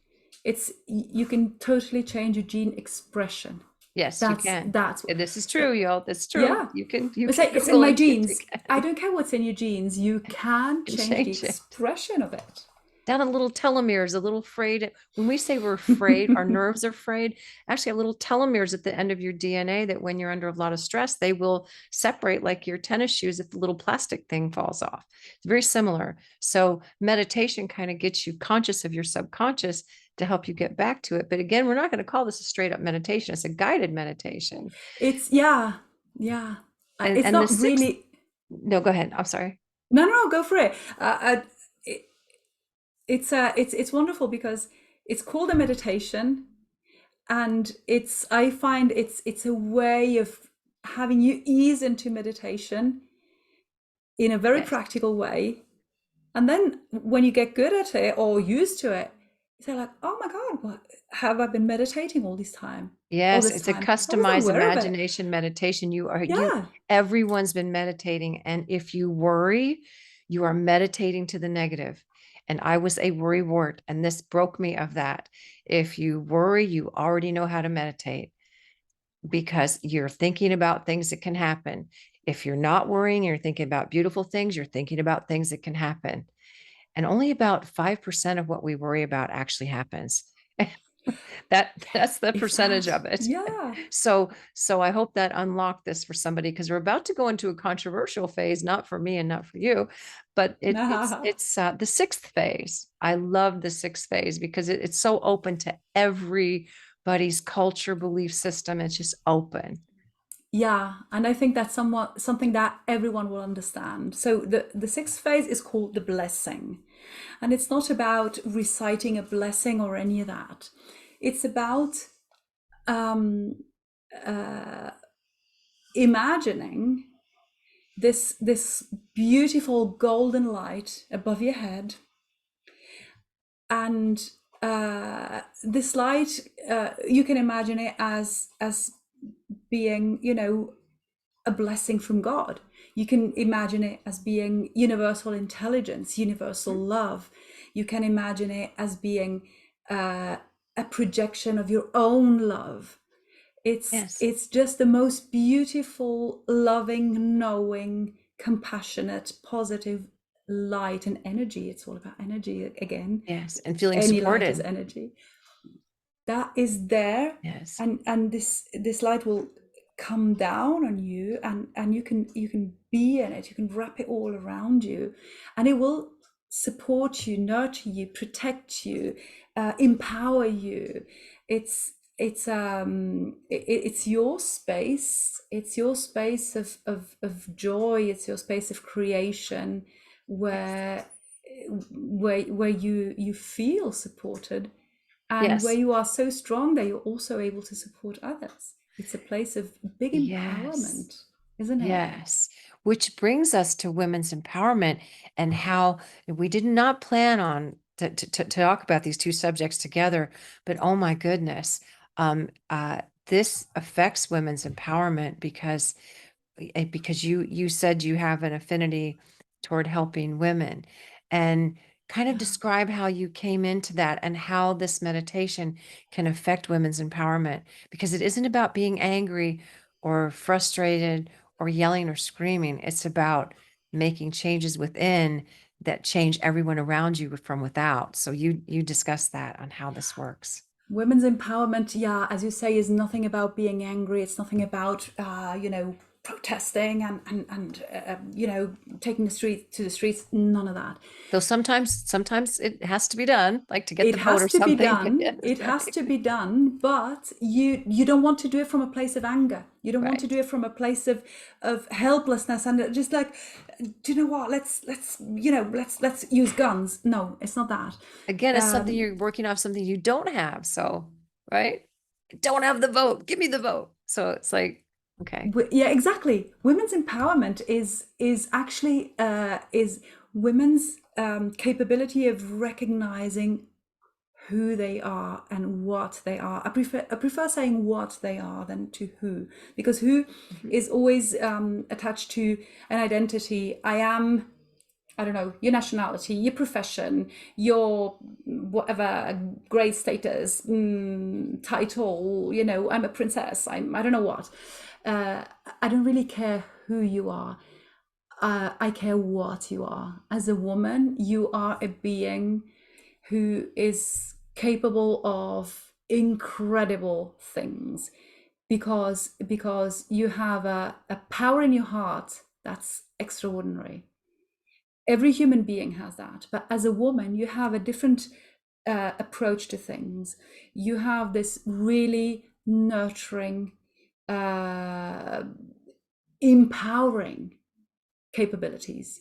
Speaker 2: you can totally change your gene expression.
Speaker 1: Yes, you
Speaker 2: That's
Speaker 1: can.
Speaker 2: that's
Speaker 1: This is
Speaker 2: that,
Speaker 1: true, y'all. This is true.
Speaker 2: yeah.
Speaker 1: You
Speaker 2: It's
Speaker 1: can
Speaker 2: like it's in
Speaker 1: Google
Speaker 2: my
Speaker 1: it. You
Speaker 2: genes. I
Speaker 1: can,
Speaker 2: don't care what's in your genes. You can
Speaker 1: can
Speaker 2: change the
Speaker 1: change it.
Speaker 2: expression of it.
Speaker 1: Down a little telomeres, a little frayed. When we say we're afraid, our nerves are frayed. Actually, a little telomeres at the end of your DNA that when you're under a lot of stress, they will separate like your tennis shoes if the little plastic thing falls off. It's very similar. So meditation kind of gets you conscious of your subconscious to help you get back to it. But again, we're not going to call this a straight up meditation. It's a guided meditation.
Speaker 2: It's yeah, yeah. It's
Speaker 1: And the
Speaker 2: not
Speaker 1: sixth,
Speaker 2: really.
Speaker 1: no, go ahead. I'm sorry.
Speaker 2: No, no, no, go for it. It it's wonderful because it's called a meditation, and it's I find it's a way of having you ease into meditation in a very
Speaker 1: Yes.
Speaker 2: practical way. And then when you get good at it or used to it, you say like, oh my God, what have I been meditating all
Speaker 1: Yes,
Speaker 2: this
Speaker 1: it's a
Speaker 2: time? I wasn't
Speaker 1: customized
Speaker 2: aware of it.
Speaker 1: imagination meditation.
Speaker 2: Yeah.
Speaker 1: Everyone's been meditating. And if you worry, you are meditating to the negative. And I was a worry wart, and this broke me of that. If you worry, you already know how to meditate because you're thinking about things that can happen. If you're not worrying, you're thinking about beautiful things, you're thinking about things that can happen. And only about 5% of what we worry about actually happens. That's the
Speaker 2: If
Speaker 1: percentage
Speaker 2: that,
Speaker 1: of it.
Speaker 2: yeah.
Speaker 1: So I hope that unlocked this for somebody because we're about to go into a controversial phase, not for me and not for you, but it's the sixth phase. I love the sixth phase because it's so open to everybody's culture, belief system. It's just open.
Speaker 2: Yeah, and I think that's somewhat something that everyone will understand. So the sixth phase is called the blessing. And it's not about reciting a blessing or any of that. It's about um, uh, imagining this beautiful golden light above your head, and this light, you can imagine it as being, a blessing from God. You can imagine it as being universal intelligence, universal love. You can imagine it as being a projection of your own love.
Speaker 1: Yes.
Speaker 2: It's just the most beautiful, loving, knowing, compassionate, positive light and energy. It's all about energy again.
Speaker 1: Yes. And feeling
Speaker 2: Any light is
Speaker 1: supported.
Speaker 2: energy that is there,
Speaker 1: Yes.
Speaker 2: and this light will come down on you, and you can be in it, you can wrap it all around you, and it will support you, nurture you, protect you, empower you. It's your space, it's your space of joy, it's your space of creation,
Speaker 1: Yes.
Speaker 2: where where you feel supported, and where
Speaker 1: Yes.
Speaker 2: you are so strong that you're also able to support others. It's a place of big
Speaker 1: Yes.
Speaker 2: empowerment, isn't it?
Speaker 1: Yes, which brings us to women's empowerment and how we did not plan on to talk about these two subjects together, but oh my goodness, this affects women's empowerment because you said you have an affinity toward helping women, and kind of
Speaker 2: Yeah.
Speaker 1: describe how you came into that and how this meditation can affect women's empowerment, because it isn't about being angry or frustrated or yelling or screaming. It's about making changes within that change everyone around you from without. So you discuss that on how this works.
Speaker 2: Women's empowerment, yeah, as you say, is nothing about being angry. It's nothing about, protesting and taking the street to the streets. None of that.
Speaker 1: Though sometimes it has to be done, like to get
Speaker 2: It
Speaker 1: the vote
Speaker 2: has
Speaker 1: or
Speaker 2: to be
Speaker 1: something. But
Speaker 2: done.
Speaker 1: yes,
Speaker 2: It has
Speaker 1: right.
Speaker 2: to be done, but you don't want to do it from a place of anger. You don't want to
Speaker 1: Right.
Speaker 2: do it from a place of helplessness and just like, do you know what? Let's use guns. No, it's not that.
Speaker 1: Again, it's something
Speaker 2: Um,
Speaker 1: you're working off something you don't have. So, right? Don't have the vote. Give me the vote. So it's like, okay.
Speaker 2: yeah, exactly. Women's empowerment is actually is women's capability of recognizing who they are and what they are. I prefer saying what they are than to who, because who
Speaker 1: Mhm.
Speaker 2: is always attached to an identity. I am I don't know, your nationality, your profession, your whatever grade status, title, I'm a princess, I don't know what. Uh, I don't really care who you are. I care what you are. As a woman, you are a being who is capable of incredible things because you have a power in your heart that's extraordinary. Every human being has that, but as a woman you have a different approach to things. You have this really nurturing, uh, empowering capabilities,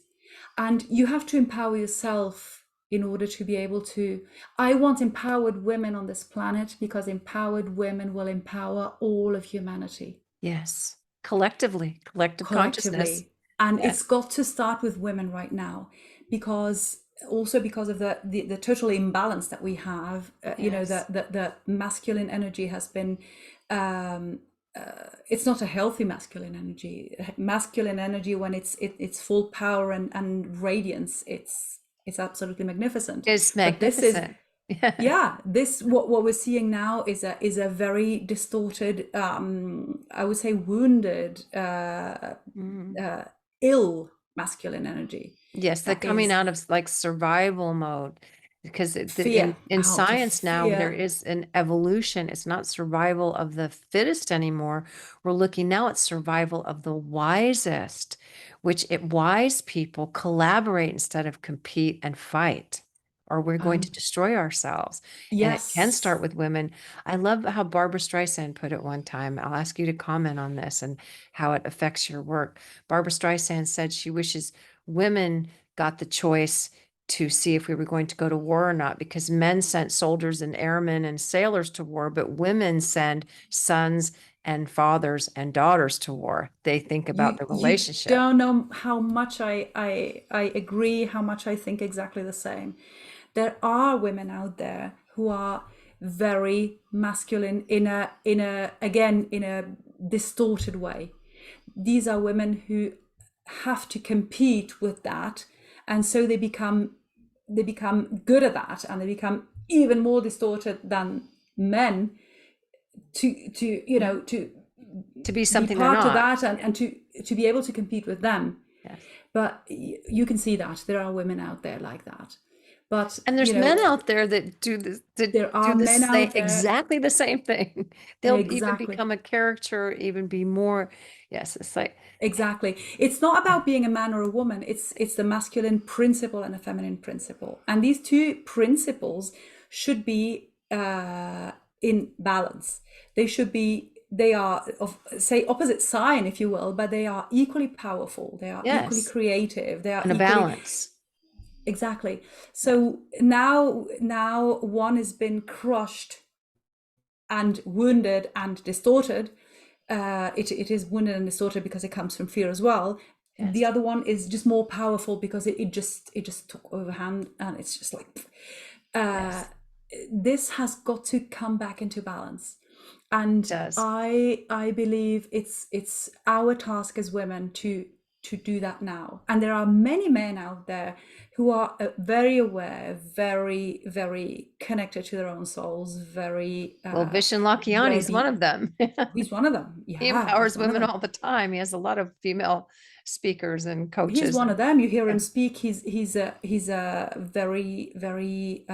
Speaker 2: and you have to empower yourself in order to be able to. I want empowered women on this planet because empowered women will empower all of humanity
Speaker 1: Yes. Collectively, collective consciousness.
Speaker 2: collectively. And
Speaker 1: Yes.
Speaker 2: it's got to start with women right now, because also because of the total imbalance that we have.
Speaker 1: Yes.
Speaker 2: The masculine energy has been, um, it's not a healthy masculine energy. Masculine energy, when it's full power and radiance, it's absolutely magnificent.
Speaker 1: It's
Speaker 2: But this is,
Speaker 1: magnificent. Yeah.
Speaker 2: yeah, this what we're seeing now is a very distorted, I would say wounded,
Speaker 1: Mm.
Speaker 2: uh, ill masculine energy
Speaker 1: Yes, the
Speaker 2: that
Speaker 1: coming
Speaker 2: is
Speaker 1: out of like survival mode, because
Speaker 2: fear,
Speaker 1: in
Speaker 2: out of
Speaker 1: science now there
Speaker 2: fear.
Speaker 1: is an evolution. It's not survival of the fittest anymore. We're looking now at survival of the wisest, which wise people collaborate instead of compete and fight, or we're going to
Speaker 2: um
Speaker 1: destroy ourselves. And it can start
Speaker 2: yes,
Speaker 1: with women. I love how Barbara Streisand put it one time. I'll ask you to comment on this and how it affects your work. Barbara Streisand said she wishes women got the choice to see if we were going to go to war or not, because men sent soldiers and airmen and sailors to war, but women send sons and fathers and daughters to war. They think about the
Speaker 2: you
Speaker 1: relationship.
Speaker 2: don't know how much I agree, how much I think exactly the same. There are women out there who are very masculine in a again in a distorted way. These are women who have to compete with that, and so they become good at that, and they become even more distorted than men,
Speaker 1: Mhm.
Speaker 2: to
Speaker 1: To be
Speaker 2: be
Speaker 1: something they're
Speaker 2: part of
Speaker 1: not.
Speaker 2: that, and to be able to compete with them.
Speaker 1: Yes.
Speaker 2: But you can see that there are women out there like that. But
Speaker 1: And there's men out there that
Speaker 2: there
Speaker 1: do
Speaker 2: are men
Speaker 1: this
Speaker 2: out there.
Speaker 1: exactly the same thing. They'll even
Speaker 2: Exactly.
Speaker 1: become a character, even be more. Yes, it's like,
Speaker 2: Exactly. It's not about being a man or a woman. It's the masculine principle and a feminine principle, and these two principles should be in balance. They should be. They are of, say, opposite sign, if you will, but they are equally powerful. They are equally
Speaker 1: yes,
Speaker 2: creative. They are
Speaker 1: and a
Speaker 2: equally.
Speaker 1: balance.
Speaker 2: Exactly.
Speaker 1: Yes.
Speaker 2: So now one has been crushed and wounded and distorted. It is wounded and distorted because it comes from fear as well. The
Speaker 1: Yes.
Speaker 2: other one is just more powerful because it just took overhand, and it's just like, uh,
Speaker 1: Yes.
Speaker 2: this has got to come back into balance. And
Speaker 1: It does.
Speaker 2: I believe it's our task as women to do that now. And there are many men out there who are very aware, very very connected to their own souls, very
Speaker 1: Well, Vishen Lakihana is one
Speaker 2: ready.
Speaker 1: of them.
Speaker 2: He's one of them.
Speaker 1: He
Speaker 2: Yeah, he's
Speaker 1: empowers
Speaker 2: one of
Speaker 1: women
Speaker 2: them.
Speaker 1: all the time. He has a lot of female speakers and
Speaker 2: He's
Speaker 1: coaches.
Speaker 2: one of
Speaker 1: And
Speaker 2: them. You hear him
Speaker 1: yeah,
Speaker 2: speak. He's a very very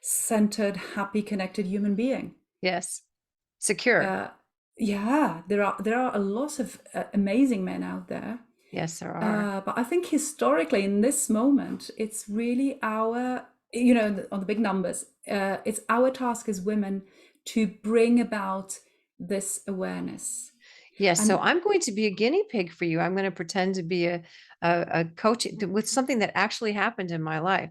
Speaker 2: centered, happy, connected human being.
Speaker 1: yes, secure.
Speaker 2: Uh, yeah, there are a lot of amazing men out there.
Speaker 1: Yes, there are.
Speaker 2: But I think historically, in this moment, it's really on the big numbers, it's our task as women to bring about this awareness.
Speaker 1: Yes, so
Speaker 2: And
Speaker 1: I'm going to be a guinea pig for you. I'm going to pretend to be a coach with something that actually happened in my life.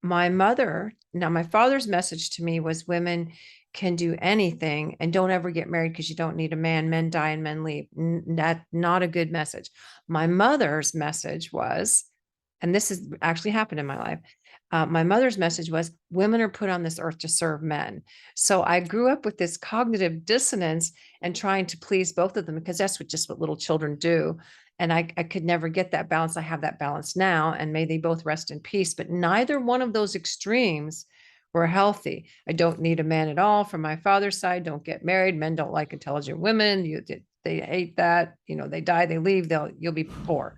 Speaker 1: My mother, now my father's message to me was women can do anything and don't ever get married because you don't need a man. Men die and men leave. That not a good message. My mother's message was, and this has actually happened in my life. My mother's message was women are put on this earth to serve men. So I grew up with this cognitive dissonance and trying to please both of them, because that's what little children do. And I could never get that balance. I have that balance now, and may they both rest in peace. But neither one of those extremes were healthy. I don't need a man at all from my father's side. Don't get married. Men don't like intelligent women. They hate that. They die, they leave, you'll be poor.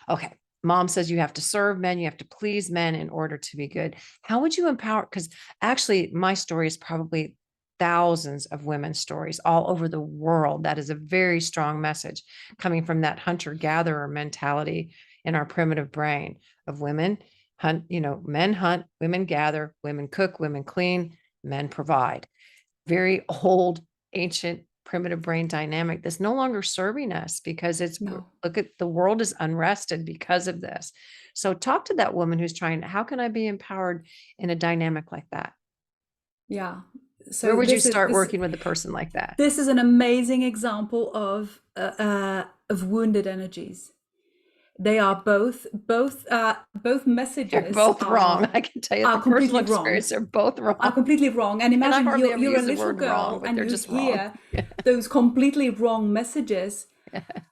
Speaker 1: Okay. Mom says you have to serve men, you have to please men in order to be good. How would you empower? Because actually, my story is probably thousands of women's stories all over the world. That is a very strong message coming from that hunter-gatherer mentality in our primitive brain of women hunt, men hunt, women gather, women cook, women clean, men provide. Very old, ancient, primitive brain dynamic that's no longer serving us, because
Speaker 2: No.
Speaker 1: look at the world is unrested because of this. So talk to that woman who's trying, how can I be empowered in a dynamic like that?
Speaker 2: Yeah.
Speaker 1: Where
Speaker 2: So
Speaker 1: would you
Speaker 2: this is
Speaker 1: start
Speaker 2: this
Speaker 1: working with a person like that?
Speaker 2: this is an amazing example of wounded energies. They are both
Speaker 1: They're
Speaker 2: messages
Speaker 1: both wrong. I can tell you
Speaker 2: are
Speaker 1: from personal
Speaker 2: completely wrong.
Speaker 1: experience, they're both
Speaker 2: Are
Speaker 1: wrong.
Speaker 2: completely wrong. And
Speaker 1: And I
Speaker 2: imagine
Speaker 1: hardly ever
Speaker 2: you're a
Speaker 1: use the
Speaker 2: little
Speaker 1: word wrong,
Speaker 2: girl
Speaker 1: but
Speaker 2: and
Speaker 1: they're
Speaker 2: you
Speaker 1: just wrong.
Speaker 2: hear those completely wrong messages.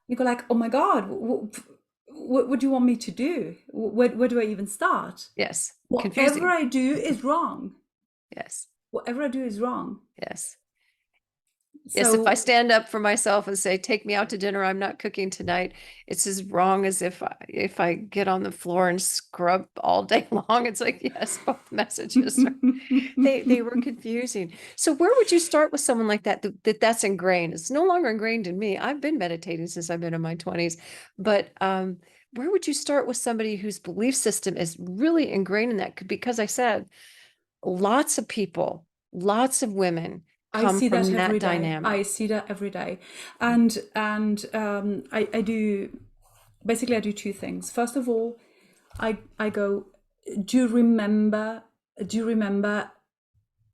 Speaker 2: You go like, oh my God, what do you want me to do? Where do I even start?
Speaker 1: Yes.
Speaker 2: Whatever
Speaker 1: Confusing.
Speaker 2: I do is wrong.
Speaker 1: Yes.
Speaker 2: Whatever I do is wrong.
Speaker 1: Yes. Yes, if I
Speaker 2: So
Speaker 1: stand up for myself and say, "Take me out to dinner, I'm not cooking tonight," it's as wrong as if I get on the floor and scrub all day long. It's like, yes, both messages they were confusing. So where would you start with someone like that, that's ingrained? It's no longer ingrained in me. I've been meditating since I've been in my 20s, but where would you start with somebody whose belief system is really ingrained in that? Because I said lots of people, lots of women
Speaker 2: I
Speaker 1: come
Speaker 2: see that
Speaker 1: from that
Speaker 2: every day.
Speaker 1: dynamic.
Speaker 2: I see that every day. And I do basically I do two things. First of all, I go, do you remember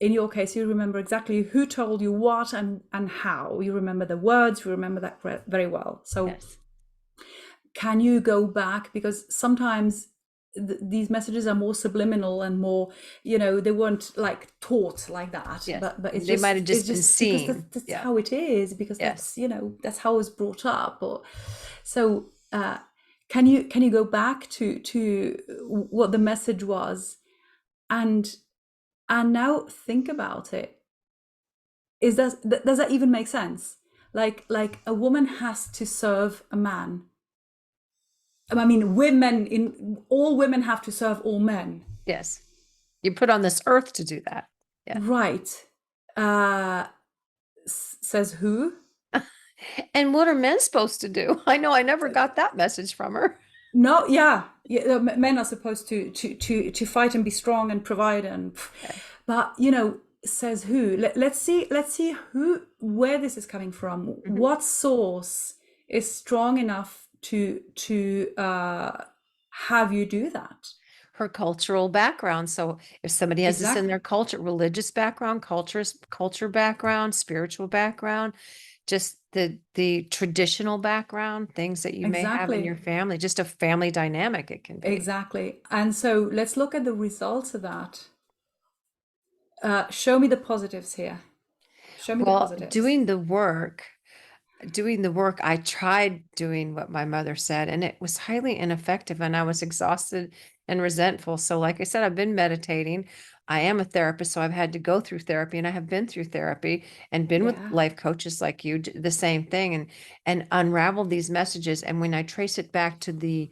Speaker 2: in your case, you remember exactly who told you what and how. You remember the words, you remember that very well. So
Speaker 1: Yes.
Speaker 2: can you go back? Because sometimes these messages are more subliminal and more, they weren't like taught like that,
Speaker 1: Yes.
Speaker 2: but
Speaker 1: They might have
Speaker 2: it's
Speaker 1: just been
Speaker 2: just because
Speaker 1: seen.
Speaker 2: that's
Speaker 1: Yeah.
Speaker 2: how it is, because
Speaker 1: Yes.
Speaker 2: that's how I was brought up. Or so can you go back to what the message was, and now think about it. Does that even make sense? Like a woman has to serve a man. I mean, all women have to serve all men,
Speaker 1: Yes. You're put on this earth to do that. Yeah.
Speaker 2: right? Uh, says who?
Speaker 1: And what are men supposed to do? I know I never got that message from her.
Speaker 2: No, yeah, yeah. Men are supposed to fight and be strong and provide,
Speaker 1: Okay.
Speaker 2: but says who? Let's see where this is coming from.
Speaker 1: Mhm.
Speaker 2: What source is strong enough to have you do that?
Speaker 1: Her cultural background. So if somebody has this in their
Speaker 2: Exactly.
Speaker 1: culture, religious background, culture background, spiritual background, just the traditional background, things that you may have in your
Speaker 2: Exactly.
Speaker 1: family, just a family dynamic it can be.
Speaker 2: Exactly. And so let's look at the results of that. Show me the positives here. Show me the
Speaker 1: Well,
Speaker 2: positives.
Speaker 1: doing the work, I tried doing what my mother said, and it was highly ineffective, and I was exhausted and resentful. So, like I said, I've been meditating. I am a therapist, so I've had to go through therapy, and I have been through therapy and been with
Speaker 2: Yeah,
Speaker 1: life coaches like you, the same thing, and unraveled these messages. And when I trace it back to the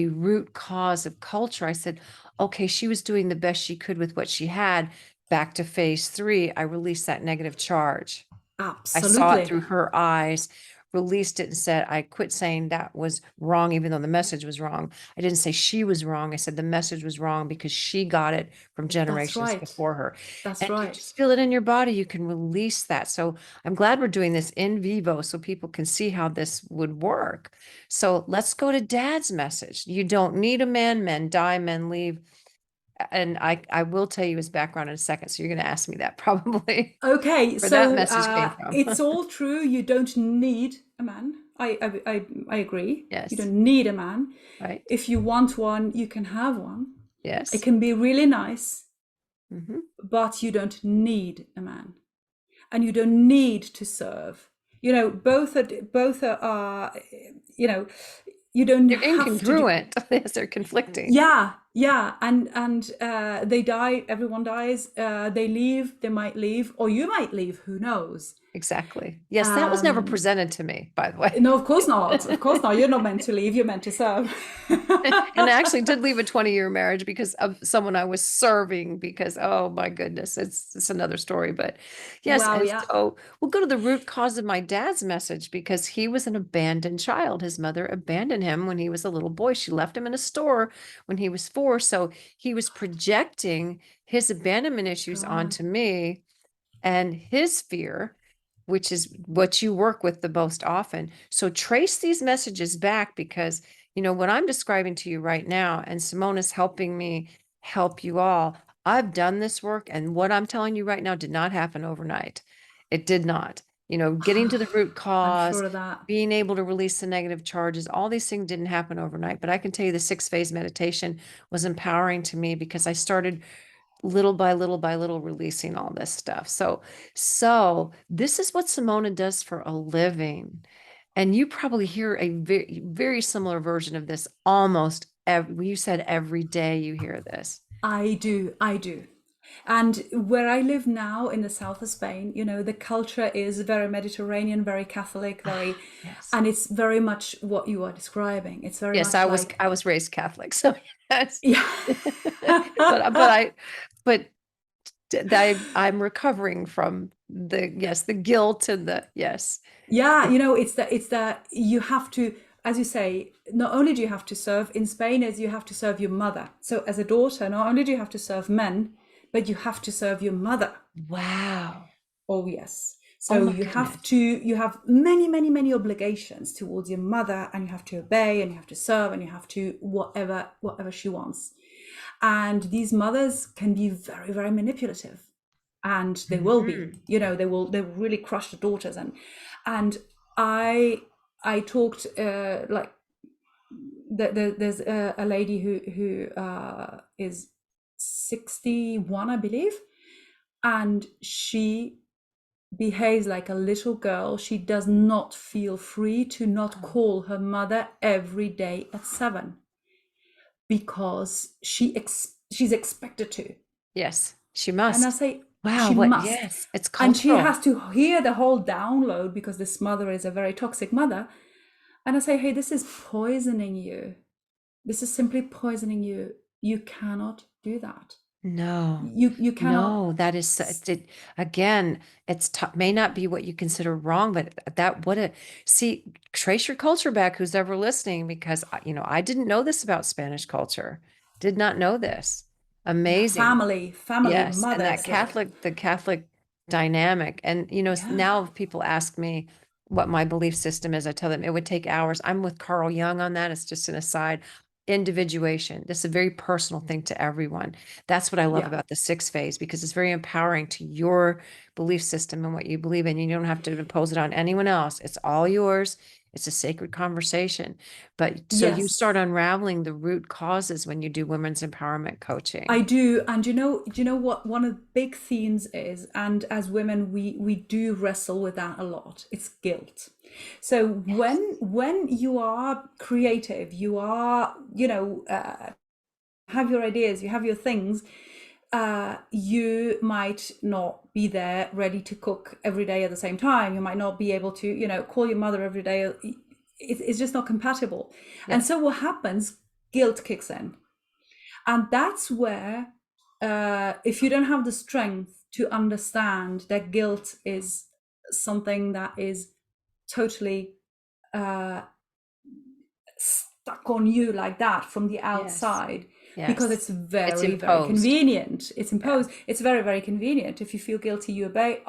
Speaker 1: root cause of culture, I said, okay, she was doing the best she could with what she had. Back to phase 3, I released that negative charge. I saw it
Speaker 2: absolutely.
Speaker 1: through her eyes, released it, and said, I quit saying that was wrong, even though the message was wrong. I didn't say she was wrong. I said the message was wrong because she got it from
Speaker 2: That's
Speaker 1: generations
Speaker 2: right.
Speaker 1: before her.
Speaker 2: That's
Speaker 1: And you
Speaker 2: right.
Speaker 1: just feel it in your body. You can release that. So I'm glad we're doing this in vivo so people can see how this would work. So let's go to Dad's message. You don't need a man. Men die, men leave. And I will tell you his background in a second. So you're going to ask me that probably
Speaker 2: Okay,
Speaker 1: where that
Speaker 2: so
Speaker 1: message came from.
Speaker 2: it's all true. You don't need a man. I agree. You
Speaker 1: Yes.
Speaker 2: don't need a man.
Speaker 1: Right.
Speaker 2: If you want one, you can have one. It
Speaker 1: Yes.
Speaker 2: can be really nice,
Speaker 1: Hmm.
Speaker 2: but you don't need a man, and you don't need to serve. Both are you don't
Speaker 1: They're
Speaker 2: have to do.
Speaker 1: incongruent. Yes, they're conflicting.
Speaker 2: Yeah, yeah, and they die. Everyone dies. They leave. They might leave, or you might leave. Who knows?
Speaker 1: Exactly. Yes, that was never
Speaker 2: Um,
Speaker 1: presented to me, by the way.
Speaker 2: no, of course not. Of course not. You're not meant to leave. You're meant to serve.
Speaker 1: And I actually did leave a 20-year marriage because of someone I was serving because, oh my goodness, it's another story. But yes,
Speaker 2: Wow.
Speaker 1: and
Speaker 2: Yeah.
Speaker 1: so we'll go to the root cause of my dad's message because he was an abandoned child. His mother abandoned him when he was a little boy. She left him in a store when he was 4. So he was projecting his abandonment issues
Speaker 2: God.
Speaker 1: onto me and his fear, which is what you work with the most often. So trace these messages back because, what I'm describing to you right now, and Simona's helping me help you all. I've done this work, and what I'm telling you right now did not happen overnight. It did not. Getting to the root
Speaker 2: I'm
Speaker 1: cause,
Speaker 2: sure of that.
Speaker 1: being able to release the negative charges, all these things didn't happen overnight. But I can tell you the 6 phase meditation was empowering to me because I started little by little by little releasing all this stuff. So this is what Simona does for a living. And you probably hear a very, very similar version of this almost you said every day you hear this.
Speaker 2: I do. I do. And where I live now in the south of Spain, the culture is very Mediterranean, very Catholic, very,
Speaker 1: Ah, yes.
Speaker 2: and it's very much what you are describing. It's very
Speaker 1: Yes,
Speaker 2: much
Speaker 1: I was
Speaker 2: like,
Speaker 1: I was raised Catholic, so yes.
Speaker 2: yeah.
Speaker 1: But I'm recovering from the guilt and the yes.
Speaker 2: Yeah, it's that you have to, as you say, not only do you have to serve in Spain, as you have to serve your mother. So as a daughter, not only do you have to serve men, but you have to serve your mother.
Speaker 1: Wow.
Speaker 2: Oh yes.
Speaker 1: Oh
Speaker 2: So
Speaker 1: my
Speaker 2: you
Speaker 1: goodness.
Speaker 2: have many, many, many obligations towards your mother, and you have to obey, and you have to serve, and you have to whatever she wants. And these mothers can be very, very manipulative, and they will be.
Speaker 1: Mhm.
Speaker 2: They will really crush the daughters. And I talked like there's a lady who is 61, I believe, and she behaves like a little girl. She does not feel free to not
Speaker 1: Oh,
Speaker 2: call her mother every day at 7 because she's expected to.
Speaker 1: yes, she
Speaker 2: And I
Speaker 1: must.
Speaker 2: say
Speaker 1: Wow,
Speaker 2: she
Speaker 1: what?
Speaker 2: must.
Speaker 1: Yes, it's
Speaker 2: And she has
Speaker 1: cultural.
Speaker 2: to hear the whole download because this mother is a very toxic mother. And I say, hey, this is poisoning you. This is simply poisoning you. You cannot do that.
Speaker 1: No,
Speaker 2: You cannot.
Speaker 1: no, that is again, may not be what you consider wrong, but see, trace your culture back, who's ever listening, because I didn't know this about Spanish culture. Did not know this.
Speaker 2: Yeah,
Speaker 1: Amazing.
Speaker 2: family,
Speaker 1: Yes, and
Speaker 2: mothers, like,
Speaker 1: The Catholic dynamic. And
Speaker 2: yeah,
Speaker 1: now if people ask me what my belief system is, I tell them it would take hours. I'm with Carl Jung on that. It's just an aside. Individuation. This is a very personal thing to everyone. That's what I love
Speaker 2: yeah.
Speaker 1: about the 6 phase because it's very empowering to your belief system and what you believe in. You don't have to impose it on anyone else. It's all yours. It's a sacred conversation. But so you start
Speaker 2: Yes,
Speaker 1: unraveling the root causes when you do women's empowerment coaching.
Speaker 2: I do. And do you know what one of the big themes is? And as women, we do wrestle with that a lot. It's guilt. So
Speaker 1: Yes.
Speaker 2: when you are creative, you are, have your ideas, you have your things, you might not be there ready to cook every day at the same time. You might not be able to, call your mother every day. It's just not compatible. And
Speaker 1: Yes.
Speaker 2: so what happens? Guilt kicks in. And that's where, if you don't have the strength to understand that guilt is something that is totally uh, stuck on you like that from the
Speaker 1: Yes.
Speaker 2: outside, because
Speaker 1: Yes.
Speaker 2: it's
Speaker 1: It's
Speaker 2: very, very
Speaker 1: imposed.
Speaker 2: convenient. It's
Speaker 1: Yeah.
Speaker 2: imposed. It's very, very convenient. If you feel guilty, you obey.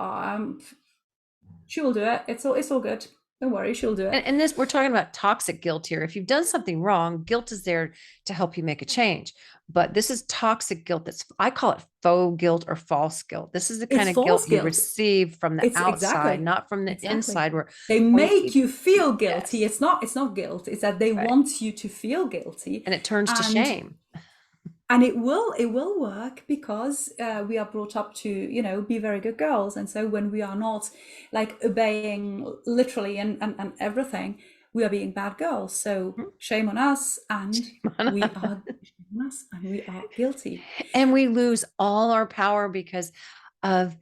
Speaker 2: She will do it. It's all good. Don't worry, she'll do it.
Speaker 1: And this, we're talking about toxic guilt here. If you've done something wrong, guilt is there to help you make a change. But this is toxic guilt. I call it faux guilt or false guilt. This is the kind
Speaker 2: It's
Speaker 1: of guilt
Speaker 2: false
Speaker 1: you
Speaker 2: guilt.
Speaker 1: receive from the
Speaker 2: It's
Speaker 1: outside,
Speaker 2: exactly,
Speaker 1: not from the
Speaker 2: exactly.
Speaker 1: inside, where
Speaker 2: They
Speaker 1: when
Speaker 2: make
Speaker 1: you,
Speaker 2: you feel guilty.
Speaker 1: yes,
Speaker 2: It's not guilt. It's that they
Speaker 1: right.
Speaker 2: want you to feel guilty,
Speaker 1: And it turns to
Speaker 2: and
Speaker 1: shame.
Speaker 2: it will work because we are brought up to be very good girls, and so when we are not like obeying literally and everything, we are being bad girls. So
Speaker 1: Mhm.
Speaker 2: shame on us, and we
Speaker 1: Shame
Speaker 2: are shame on us, and we are guilty.
Speaker 1: And we lose all our power because of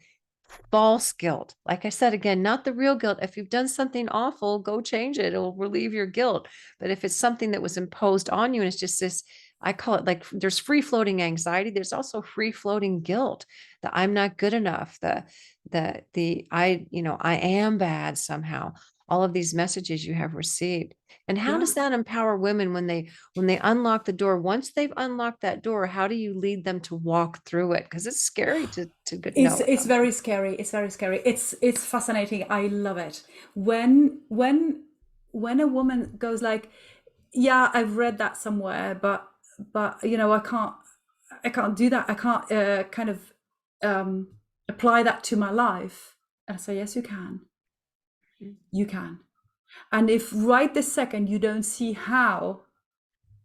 Speaker 1: false guilt. Like I said, again, not the real guilt. If you've done something awful, go change it. It'll relieve your guilt. But if it's something that was imposed on you and it's just this, I call it like there's free floating anxiety. There's also free floating guilt that I'm not good enough. I am bad somehow. All of these messages you have received. And how
Speaker 2: Yeah.
Speaker 1: does that empower women when they unlock the door? Once they've unlocked that door, how do you lead them to walk through it? Because it's scary to know
Speaker 2: It's
Speaker 1: it.
Speaker 2: very scary. It's very scary. It's fascinating. I love it. When a woman goes like, yeah, I've read that somewhere, but I can't do that. I can't kind of um apply that to my life. And I say, yes, you can. You can. And if right this second you don't see how,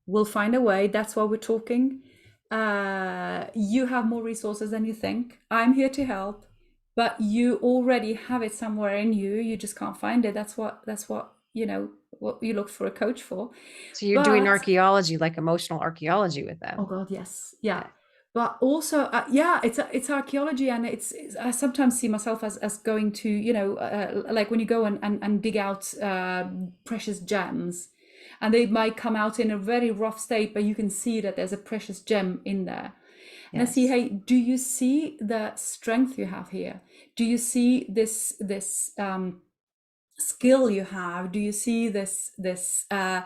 Speaker 2: we'll find a way. That's why we're talking. You have more resources than you think. I'm here to help, but you already have it somewhere in you. You just can't find it. That's what what you look for a coach for.
Speaker 1: So you're doing
Speaker 2: But
Speaker 1: archaeology, like emotional archaeology with
Speaker 2: oh
Speaker 1: them.
Speaker 2: God, yes, yeah.
Speaker 1: Yeah.
Speaker 2: But also, yeah, it's archaeology, and I sometimes see myself as going to like when you go and dig out precious gems, and they might come out in a very rough state, but you can see that there's a precious gem in there. And I see,
Speaker 1: Yes.
Speaker 2: hey, do you see the strength you have here? Do you see this skill you have? Do you see this uh,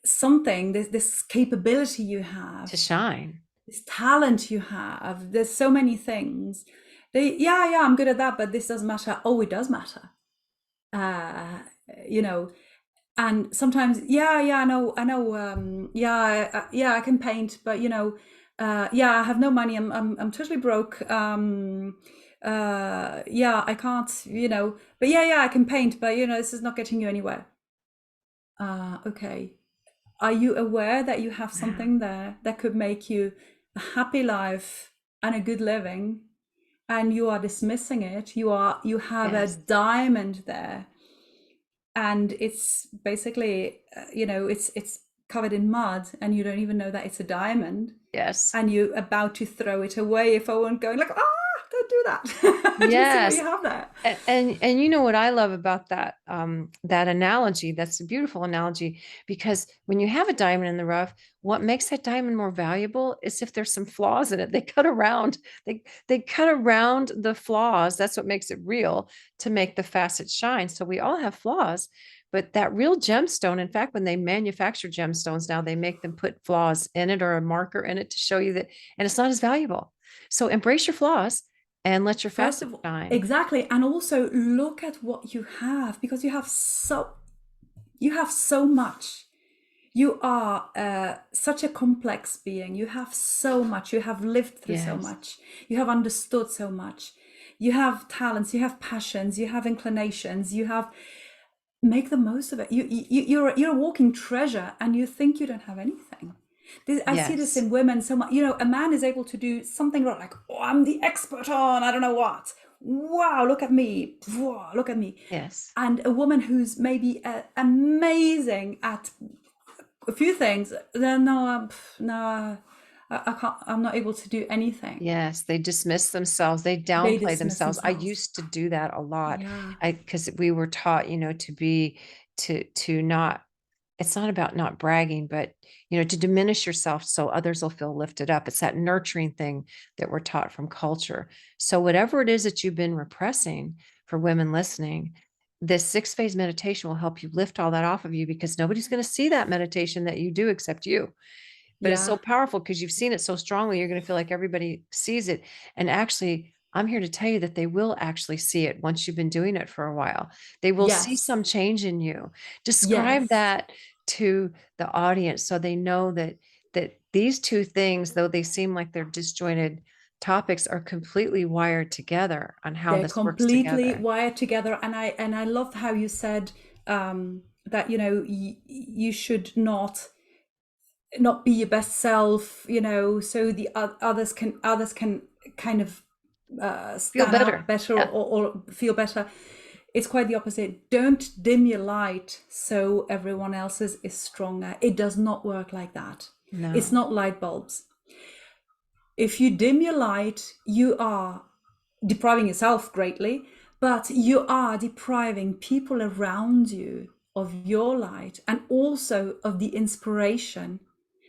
Speaker 2: something, this capability you
Speaker 1: To
Speaker 2: have,
Speaker 1: shine.
Speaker 2: this talent you have? There's so many things. Yeah, I'm good at that, but this doesn't matter. Oh, it does matter. Uh, you know, and sometimes, yeah, I know, yeah, I can paint, but yeah, I have no money. I'm totally broke. Yeah, I can't, but yeah, I can paint, but this is not getting you anywhere. Okay. Are you aware that you have
Speaker 1: Wow.
Speaker 2: something there that could make you a happy life and a good living, and you are dismissing it? You have a
Speaker 1: Yes.
Speaker 2: diamond there, and it's basically it's covered in mud, and you don't even know that it's a diamond,
Speaker 1: Yes.
Speaker 2: and you're about to throw it away if I weren't going like, don't do that. Do you see what you
Speaker 1: Yes.
Speaker 2: have there?
Speaker 1: And you know what I love about that analogy, that's a beautiful analogy, because when you have a diamond in the rough, what makes that diamond more valuable is if there's some flaws in it. They cut around the flaws. That's what makes it real, to make the facets shine. So we all have flaws, but that real gemstone, in fact, when they manufacture gemstones now, they make them put flaws in it or a marker in it to show you that, and it's not as valuable. So embrace your flaws and let your
Speaker 2: First
Speaker 1: facets
Speaker 2: of all,
Speaker 1: shine.
Speaker 2: exactly, and also look at what you have, because you have so much. You are such a complex being. You have so much. You have lived through so
Speaker 1: Yes.
Speaker 2: much. You have understood so much. You have talents. You have passions. You have inclinations. You have make the most of it. You're a walking treasure, and you think you don't have anything. I see this
Speaker 1: Yes.
Speaker 2: in women so much. A man is able to do something like, oh, I'm the expert on I don't know what. Wow, look at me. Wow, look at me.
Speaker 1: Yes.
Speaker 2: And a woman who's maybe amazing at a few things, then no, no, I can't. I'm not able to do anything.
Speaker 1: Yes. They dismiss themselves. They
Speaker 2: They
Speaker 1: downplay
Speaker 2: dismiss
Speaker 1: themselves. I
Speaker 2: themselves.
Speaker 1: used to do that a lot.
Speaker 2: Yeah.
Speaker 1: Because we were taught, to not, it's not about not bragging, but, to diminish yourself so others will feel lifted up. It's that nurturing thing that we're taught from culture. So whatever it is that you've been repressing, for women listening, this 6 phase meditation will help you lift all that off of you, because nobody's going to see that meditation that you do except you. But it's so
Speaker 2: Yeah.
Speaker 1: powerful because you've seen it so strongly. You're going to feel like everybody sees it. And actually, I'm here to tell you that they will actually see it once you've been doing it for a while. They will see
Speaker 2: Yes.
Speaker 1: some change in you. Describe
Speaker 2: Yes.
Speaker 1: that to the audience so they know that these two things, though they seem like they're disjointed topics, are completely wired together on how
Speaker 2: They're
Speaker 1: this works
Speaker 2: completely
Speaker 1: together.
Speaker 2: wired together, and I love how you said that you should not be your best self, so the others can kind of
Speaker 1: Feel
Speaker 2: stand out
Speaker 1: better.
Speaker 2: better,
Speaker 1: Yeah.
Speaker 2: or feel better. It's quite the opposite. Don't dim your light so everyone else's is stronger. It does not work like that. It's
Speaker 1: No.
Speaker 2: not light bulbs. If you dim your light, you are depriving yourself greatly, but you are depriving people around you of your light and also of the inspiration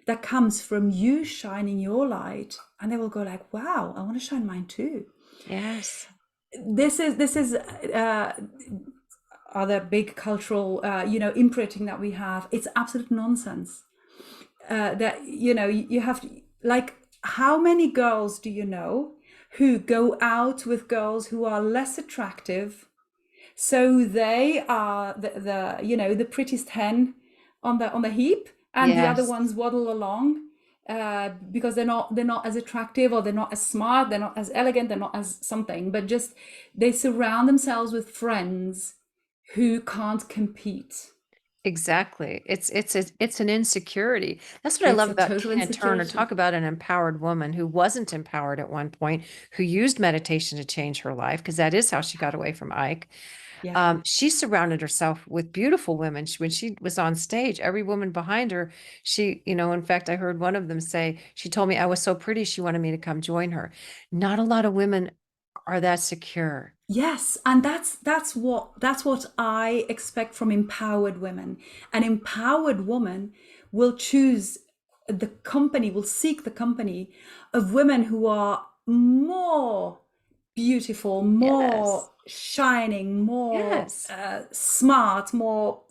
Speaker 2: that comes from you shining your light. And they will go like, wow, I want to shine mine too.
Speaker 1: Yes.
Speaker 2: This is other big cultural imprinting that we have. It's absolute nonsense. That you have to, like, how many girls do you know who go out with girls who are less attractive, so they are the prettiest hen on the heap, and the other
Speaker 1: Yes.
Speaker 2: ones waddle along because they're not as attractive, or they're not as smart, they're not as elegant, they're not as something, but just they surround themselves with friends who can't compete.
Speaker 1: Exactly. It's an insecurity. That's what I
Speaker 2: It's
Speaker 1: love
Speaker 2: a
Speaker 1: about
Speaker 2: total
Speaker 1: Tina Turner.
Speaker 2: insecurity.
Speaker 1: Talk about an empowered woman who wasn't empowered at one point, who used meditation to change her life, because that is how she got away from Ike.
Speaker 2: Yeah.
Speaker 1: She surrounded herself with beautiful women. When she was on stage, every woman behind her, in fact, I heard one of them say, she told me I was so pretty, she wanted me to come join her. Not a lot of women are that secure.
Speaker 2: Yes, and that's what I expect from empowered women. An empowered woman will choose the company, will seek the company of women who are more beautiful, more
Speaker 1: Yes.
Speaker 2: shining, more
Speaker 1: Yes.
Speaker 2: smart, more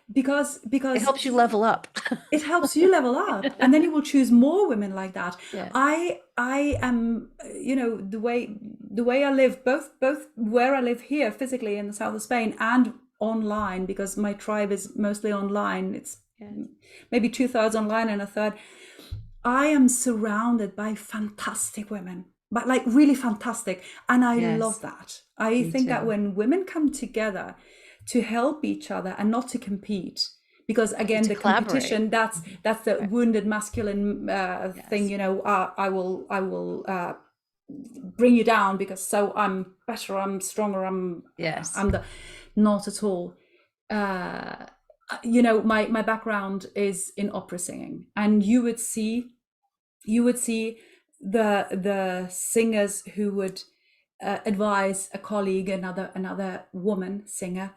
Speaker 1: It
Speaker 2: because
Speaker 1: helps you level up.
Speaker 2: it helps you level up, and then you will choose more women like that.
Speaker 1: Yeah.
Speaker 2: I am, the way I live, both where I live here physically in the south of Spain and online, because my tribe is mostly online. It's
Speaker 1: Yes.
Speaker 2: maybe two-thirds online and a third. I am surrounded by fantastic women, but like really fantastic. And I love
Speaker 1: Yes.
Speaker 2: that. I
Speaker 1: Me
Speaker 2: think that
Speaker 1: too.
Speaker 2: when women come together to help each other and not to compete, because
Speaker 1: And
Speaker 2: again,
Speaker 1: to
Speaker 2: the
Speaker 1: collaborate.
Speaker 2: competition, that's
Speaker 1: Mhm.
Speaker 2: that's the
Speaker 1: Right.
Speaker 2: wounded masculine thing.
Speaker 1: Yes.
Speaker 2: I will bring you down because so I'm better, I'm stronger,
Speaker 1: Yes.
Speaker 2: I'm the not at all. Uh, my background is in opera singing, and you would see the singers who would advise a colleague, another woman singer,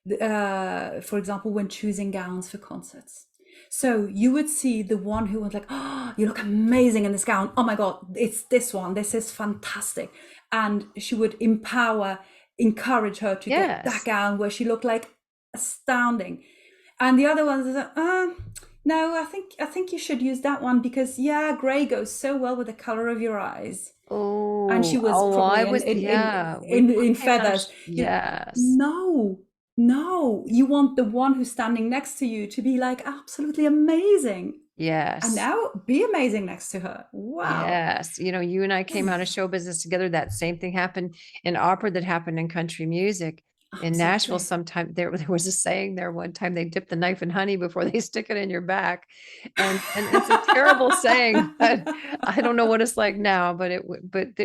Speaker 2: for example, when choosing gowns for concerts. So you would see the one who was like, "Oh, you look amazing in this gown. Oh my God, it's this one. This is fantastic." And she would encourage her to get that
Speaker 1: Yes.
Speaker 2: gown where she looked like astounding. And the other ones is like, no, I think you should use that one because yeah, gray goes so well with the color of your eyes. And she
Speaker 1: Oh,
Speaker 2: was
Speaker 1: oh, I
Speaker 2: probably in
Speaker 1: was,
Speaker 2: in in
Speaker 1: yeah. We
Speaker 2: in, in
Speaker 1: okay,
Speaker 2: feathers.
Speaker 1: yes.
Speaker 2: No, no, you want the one who's standing next to you to be like absolutely amazing, and
Speaker 1: Yes.
Speaker 2: now be amazing next to her. Wow.
Speaker 1: Yes. You and I came out of show business together. That same thing happened in opera that happened in country music. In Nashville,
Speaker 2: Absolutely.
Speaker 1: sometime there was a saying there one time, they dip the knife in honey before they stick it in your back. And it's a terrible saying, but I don't know what it's like now, but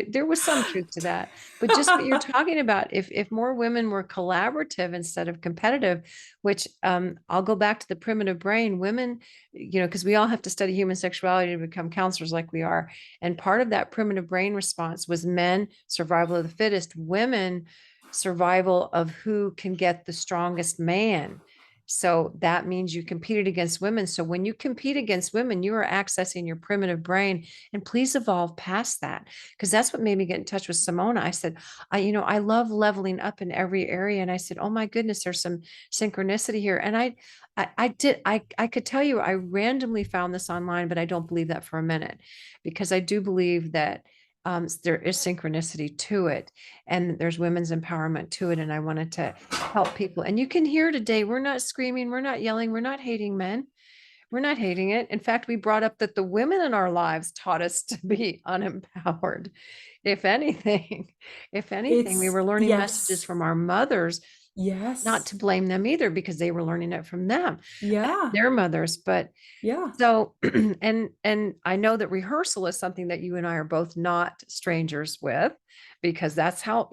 Speaker 1: there was some truth to that. But just what you're talking about, if more women were collaborative instead of competitive, which I'll go back to the primitive brain, women, because we all have to study human sexuality to become counselors like we are. And part of that primitive brain response was men, survival of the fittest, women, survival of who can get the strongest man. So that means you competed against women. So when you compete against women, you are accessing your primitive brain. And please evolve past that. Because that's what made me get in touch with Simona. I said, I love leveling up in every area. And I said, oh my goodness, there's some synchronicity here. And I could tell you, I randomly found this online, but I don't believe that for a minute, because I do believe that there is synchronicity to it, and there's women's empowerment to it. And I wanted to help people. And you can hear today, we're not screaming, we're not yelling, we're not hating men. We're not hating it. In fact, we brought up that the women in our lives taught us to be unempowered. If anything, if anything, we
Speaker 2: It's
Speaker 1: were learning messages
Speaker 2: yes.
Speaker 1: from our mothers Not
Speaker 2: Yes.
Speaker 1: to blame them either, because they were learning it from them,
Speaker 2: Yeah.
Speaker 1: their mothers. But
Speaker 2: Yeah.
Speaker 1: so, and I know that rehearsal is something that you and I are both not strangers with, because that's how,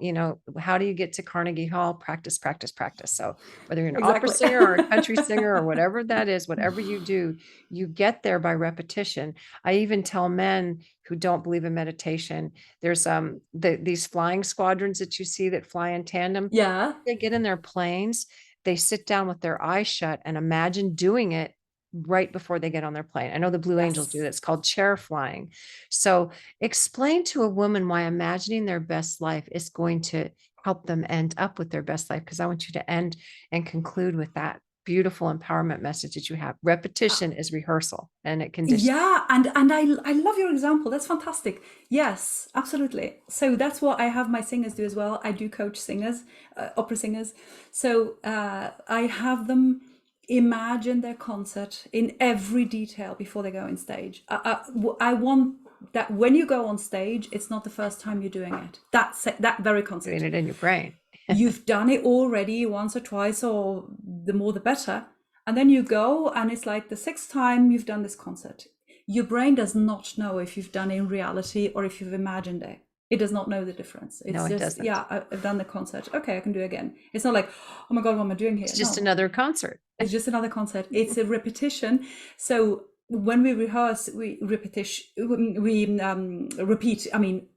Speaker 1: how do you get to Carnegie Hall? Practice, practice, practice. So whether you're an opera
Speaker 2: Exactly.
Speaker 1: singer or a country singer or whatever that is, whatever you do, you get there by repetition. I even tell men who don't believe in meditation, there's these flying squadrons that you see that fly in tandem.
Speaker 2: Yeah.
Speaker 1: They get in their planes, they sit down with their eyes shut and imagine doing it right before they get on their plane. I know the Blue Angels do
Speaker 2: Yes.
Speaker 1: that. It's called chair flying. So explain to a woman why imagining their best life is going to help them end up with their best life. Because I want you to end and conclude with that beautiful empowerment message that you have. Repetition is rehearsal, and it conditions.
Speaker 2: Yeah, and I love your example. That's fantastic. Yes, absolutely. So that's what I have my singers do as well. I do coach singers, opera singers. So I have them imagine their concert in every detail before they go on stage. I want that when you go on stage, it's not the first time you're doing it. That's it, that very
Speaker 1: Doing
Speaker 2: concert.
Speaker 1: it in your brain.
Speaker 2: You've done it already once or twice, or the more the better. And then you go, and it's like the sixth time you've done this concert. Your brain does not know if you've done it in reality or if you've imagined it. It does not know the difference.
Speaker 1: No,
Speaker 2: It's
Speaker 1: it
Speaker 2: just,
Speaker 1: doesn't.
Speaker 2: yeah, I've done the concert. Okay, I can do it again. It's not like, oh my God, what am I doing here?
Speaker 1: It's just
Speaker 2: No,
Speaker 1: another concert.
Speaker 2: it's just another concert. It's a repetition. So when we rehearse, we repetition, we repeat. I mean,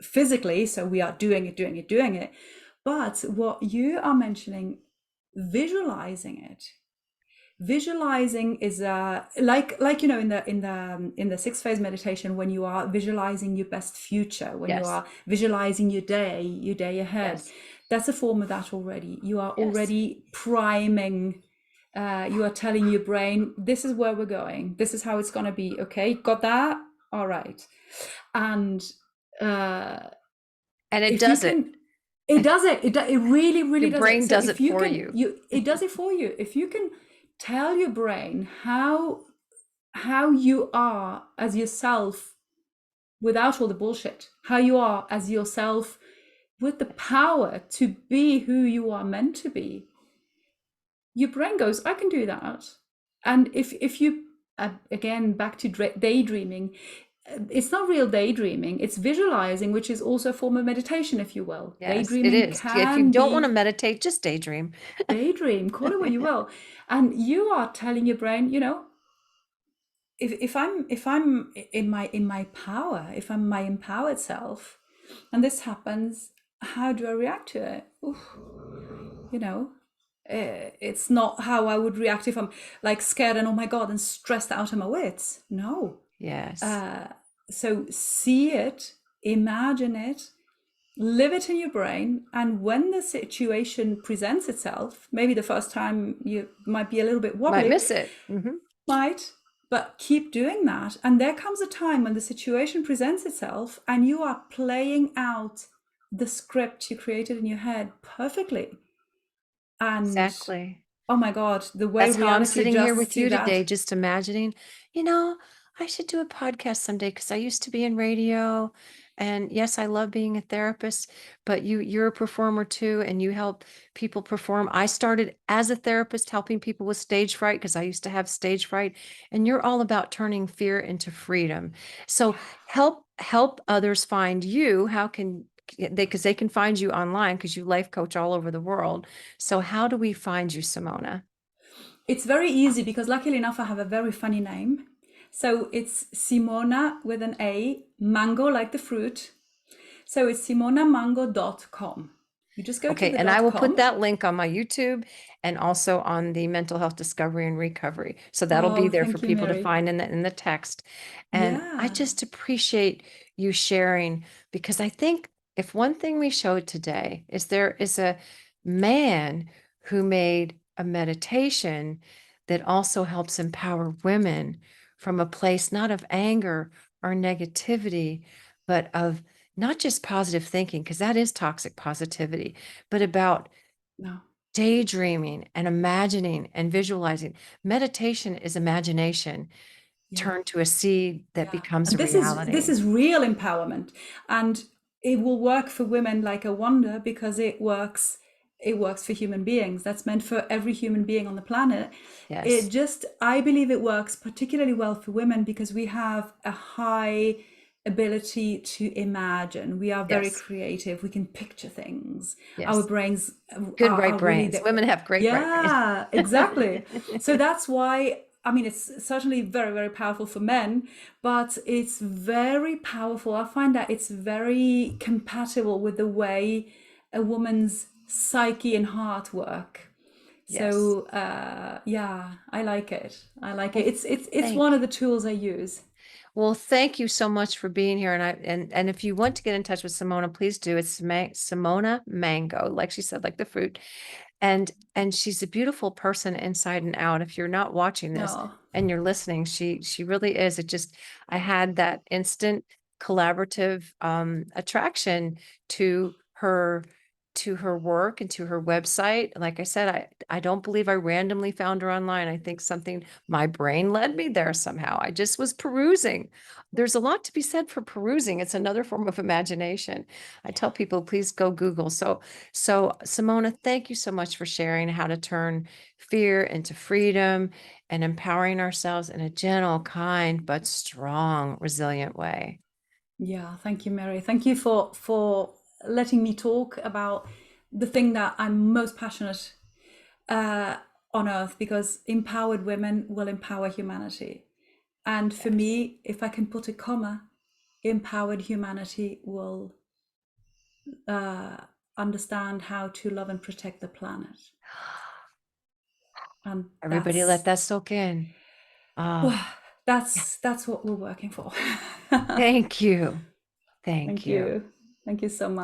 Speaker 2: physically. So we are doing it, doing it, doing it. But what you are mentioning, visualizing it, visualizing is like in the sixth phase meditation, when you are visualizing your best future, when you
Speaker 1: Yes.
Speaker 2: are visualizing your day ahead,
Speaker 1: Yes.
Speaker 2: that's a form of that already. You are
Speaker 1: Yes.
Speaker 2: already priming. You are telling your brain, this is where we're going, this is how it's going to be. Okay, got that? All right. And uh
Speaker 1: And it
Speaker 2: if you
Speaker 1: does it.
Speaker 2: can, it does it. It really, really
Speaker 1: Your
Speaker 2: does it.
Speaker 1: brain
Speaker 2: So
Speaker 1: does
Speaker 2: if
Speaker 1: it
Speaker 2: you
Speaker 1: for
Speaker 2: can,
Speaker 1: you.
Speaker 2: it does it for you. If you can tell your brain how you are as yourself without all the bullshit, how you are as yourself with the power to be who you are meant to be, your brain goes, I can do that. And if you again back to daydreaming, it's not real daydreaming, it's visualizing, which is also a form of meditation, if you will.
Speaker 1: Yes, it
Speaker 2: Daydreaming
Speaker 1: is. If you
Speaker 2: can
Speaker 1: don't want to
Speaker 2: be
Speaker 1: meditate, just daydream.
Speaker 2: daydream, call it what you will. And you are telling your brain, if I'm in my power, if I'm my empowered self, and this happens, how do I react to it? Oof, you know it's not how I would react if I'm like scared and oh my God and stressed out of my wits. No.
Speaker 1: Yes.
Speaker 2: uh, so see it, imagine it, live it in your brain, and when the situation presents itself, maybe the first time you might be a little bit
Speaker 1: Might
Speaker 2: wobbly,
Speaker 1: miss it.
Speaker 2: might, but keep doing that, and there comes a time when the situation presents itself and you are playing out the script you created in your head perfectly. And
Speaker 1: Exactly.
Speaker 2: oh my God, the way
Speaker 1: That's how I'm
Speaker 2: reality
Speaker 1: sitting here
Speaker 2: adjusts
Speaker 1: with
Speaker 2: to
Speaker 1: you
Speaker 2: that.
Speaker 1: today, just imagining, you know, I should do a podcast someday, because I used to be in radio. And yes, I love being a therapist, but you're a performer too, and you help people perform. I started as a therapist helping people with stage fright, because I used to have stage fright, and you're all about turning fear into freedom. So help others find you. How can they, because they can find you online, because you life coach all over the world. So how do we find you, Simona?
Speaker 2: It's very easy because luckily enough, I have a very funny name. So it's Simona with an A, mango like the fruit. So it's simonamango.com. You just go to
Speaker 1: Okay,
Speaker 2: the
Speaker 1: and I
Speaker 2: dot
Speaker 1: will put
Speaker 2: com.
Speaker 1: that link on my YouTube and also on the mental health discovery and recovery. So that'll be
Speaker 2: Oh,
Speaker 1: there for
Speaker 2: thank you,
Speaker 1: people to
Speaker 2: Mary.
Speaker 1: find in the text. And I
Speaker 2: Yeah.
Speaker 1: just appreciate you sharing, because I think if one thing we showed today is there is a man who made a meditation that also helps empower women from a place not of anger or negativity, but of not just positive thinking, because that is toxic positivity, but about
Speaker 2: No.
Speaker 1: daydreaming and imagining and visualizing. Meditation is imagination
Speaker 2: Yeah.
Speaker 1: turned to a seed that
Speaker 2: Yeah.
Speaker 1: becomes
Speaker 2: And
Speaker 1: a
Speaker 2: this
Speaker 1: reality.
Speaker 2: is real empowerment. And it will work for women like a wonder because it works. it works for human beings. That's meant for every human being on the planet. It
Speaker 1: Yes.
Speaker 2: just, I believe it works particularly well for women because we have a high ability to imagine. We are very
Speaker 1: Yes.
Speaker 2: creative. We can picture things. Our
Speaker 1: Yes.
Speaker 2: brains
Speaker 1: Good right
Speaker 2: are really
Speaker 1: brains.
Speaker 2: the,
Speaker 1: Women have great right brains.
Speaker 2: yeah, exactly. So that's why, I mean, it's certainly very, very powerful for men, but it's very powerful. I find that it's very compatible with the way a woman's psyche and heart work.
Speaker 1: Yes.
Speaker 2: So yeah, I like it. I like it.
Speaker 1: Well,
Speaker 2: It's one
Speaker 1: thank
Speaker 2: of the tools I use.
Speaker 1: Well, thank you so much for being here. And if you want to get in touch with Simona, please do. It's Simona Mango, like she said, like the fruit. And she's a beautiful person inside and out. If you're not watching this
Speaker 2: No.
Speaker 1: and you're listening, she really is. I had that instant collaborative attraction to her to her work and to her website. Like I said, I don't believe I randomly found her online. I think something, my brain led me there somehow. I just was perusing. There's a lot to be said for perusing. It's another form of imagination. I tell people, please go Google. So Simona, thank you so much for sharing how to turn fear into freedom and empowering ourselves in a gentle, kind, but strong, resilient way.
Speaker 2: Yeah, thank you, Mary. Thank you for letting me talk about the thing that I'm most passionate uh, on earth, because empowered women will empower humanity. And for
Speaker 1: Yes.
Speaker 2: me, if I can put a comma, empowered humanity will uh, understand how to love and protect the planet. And
Speaker 1: Everybody let that soak in. Ah,
Speaker 2: well,
Speaker 1: yeah.
Speaker 2: that's what we're working for.
Speaker 1: Thank you. Thank
Speaker 2: Thank
Speaker 1: you.
Speaker 2: you. Thank you so much.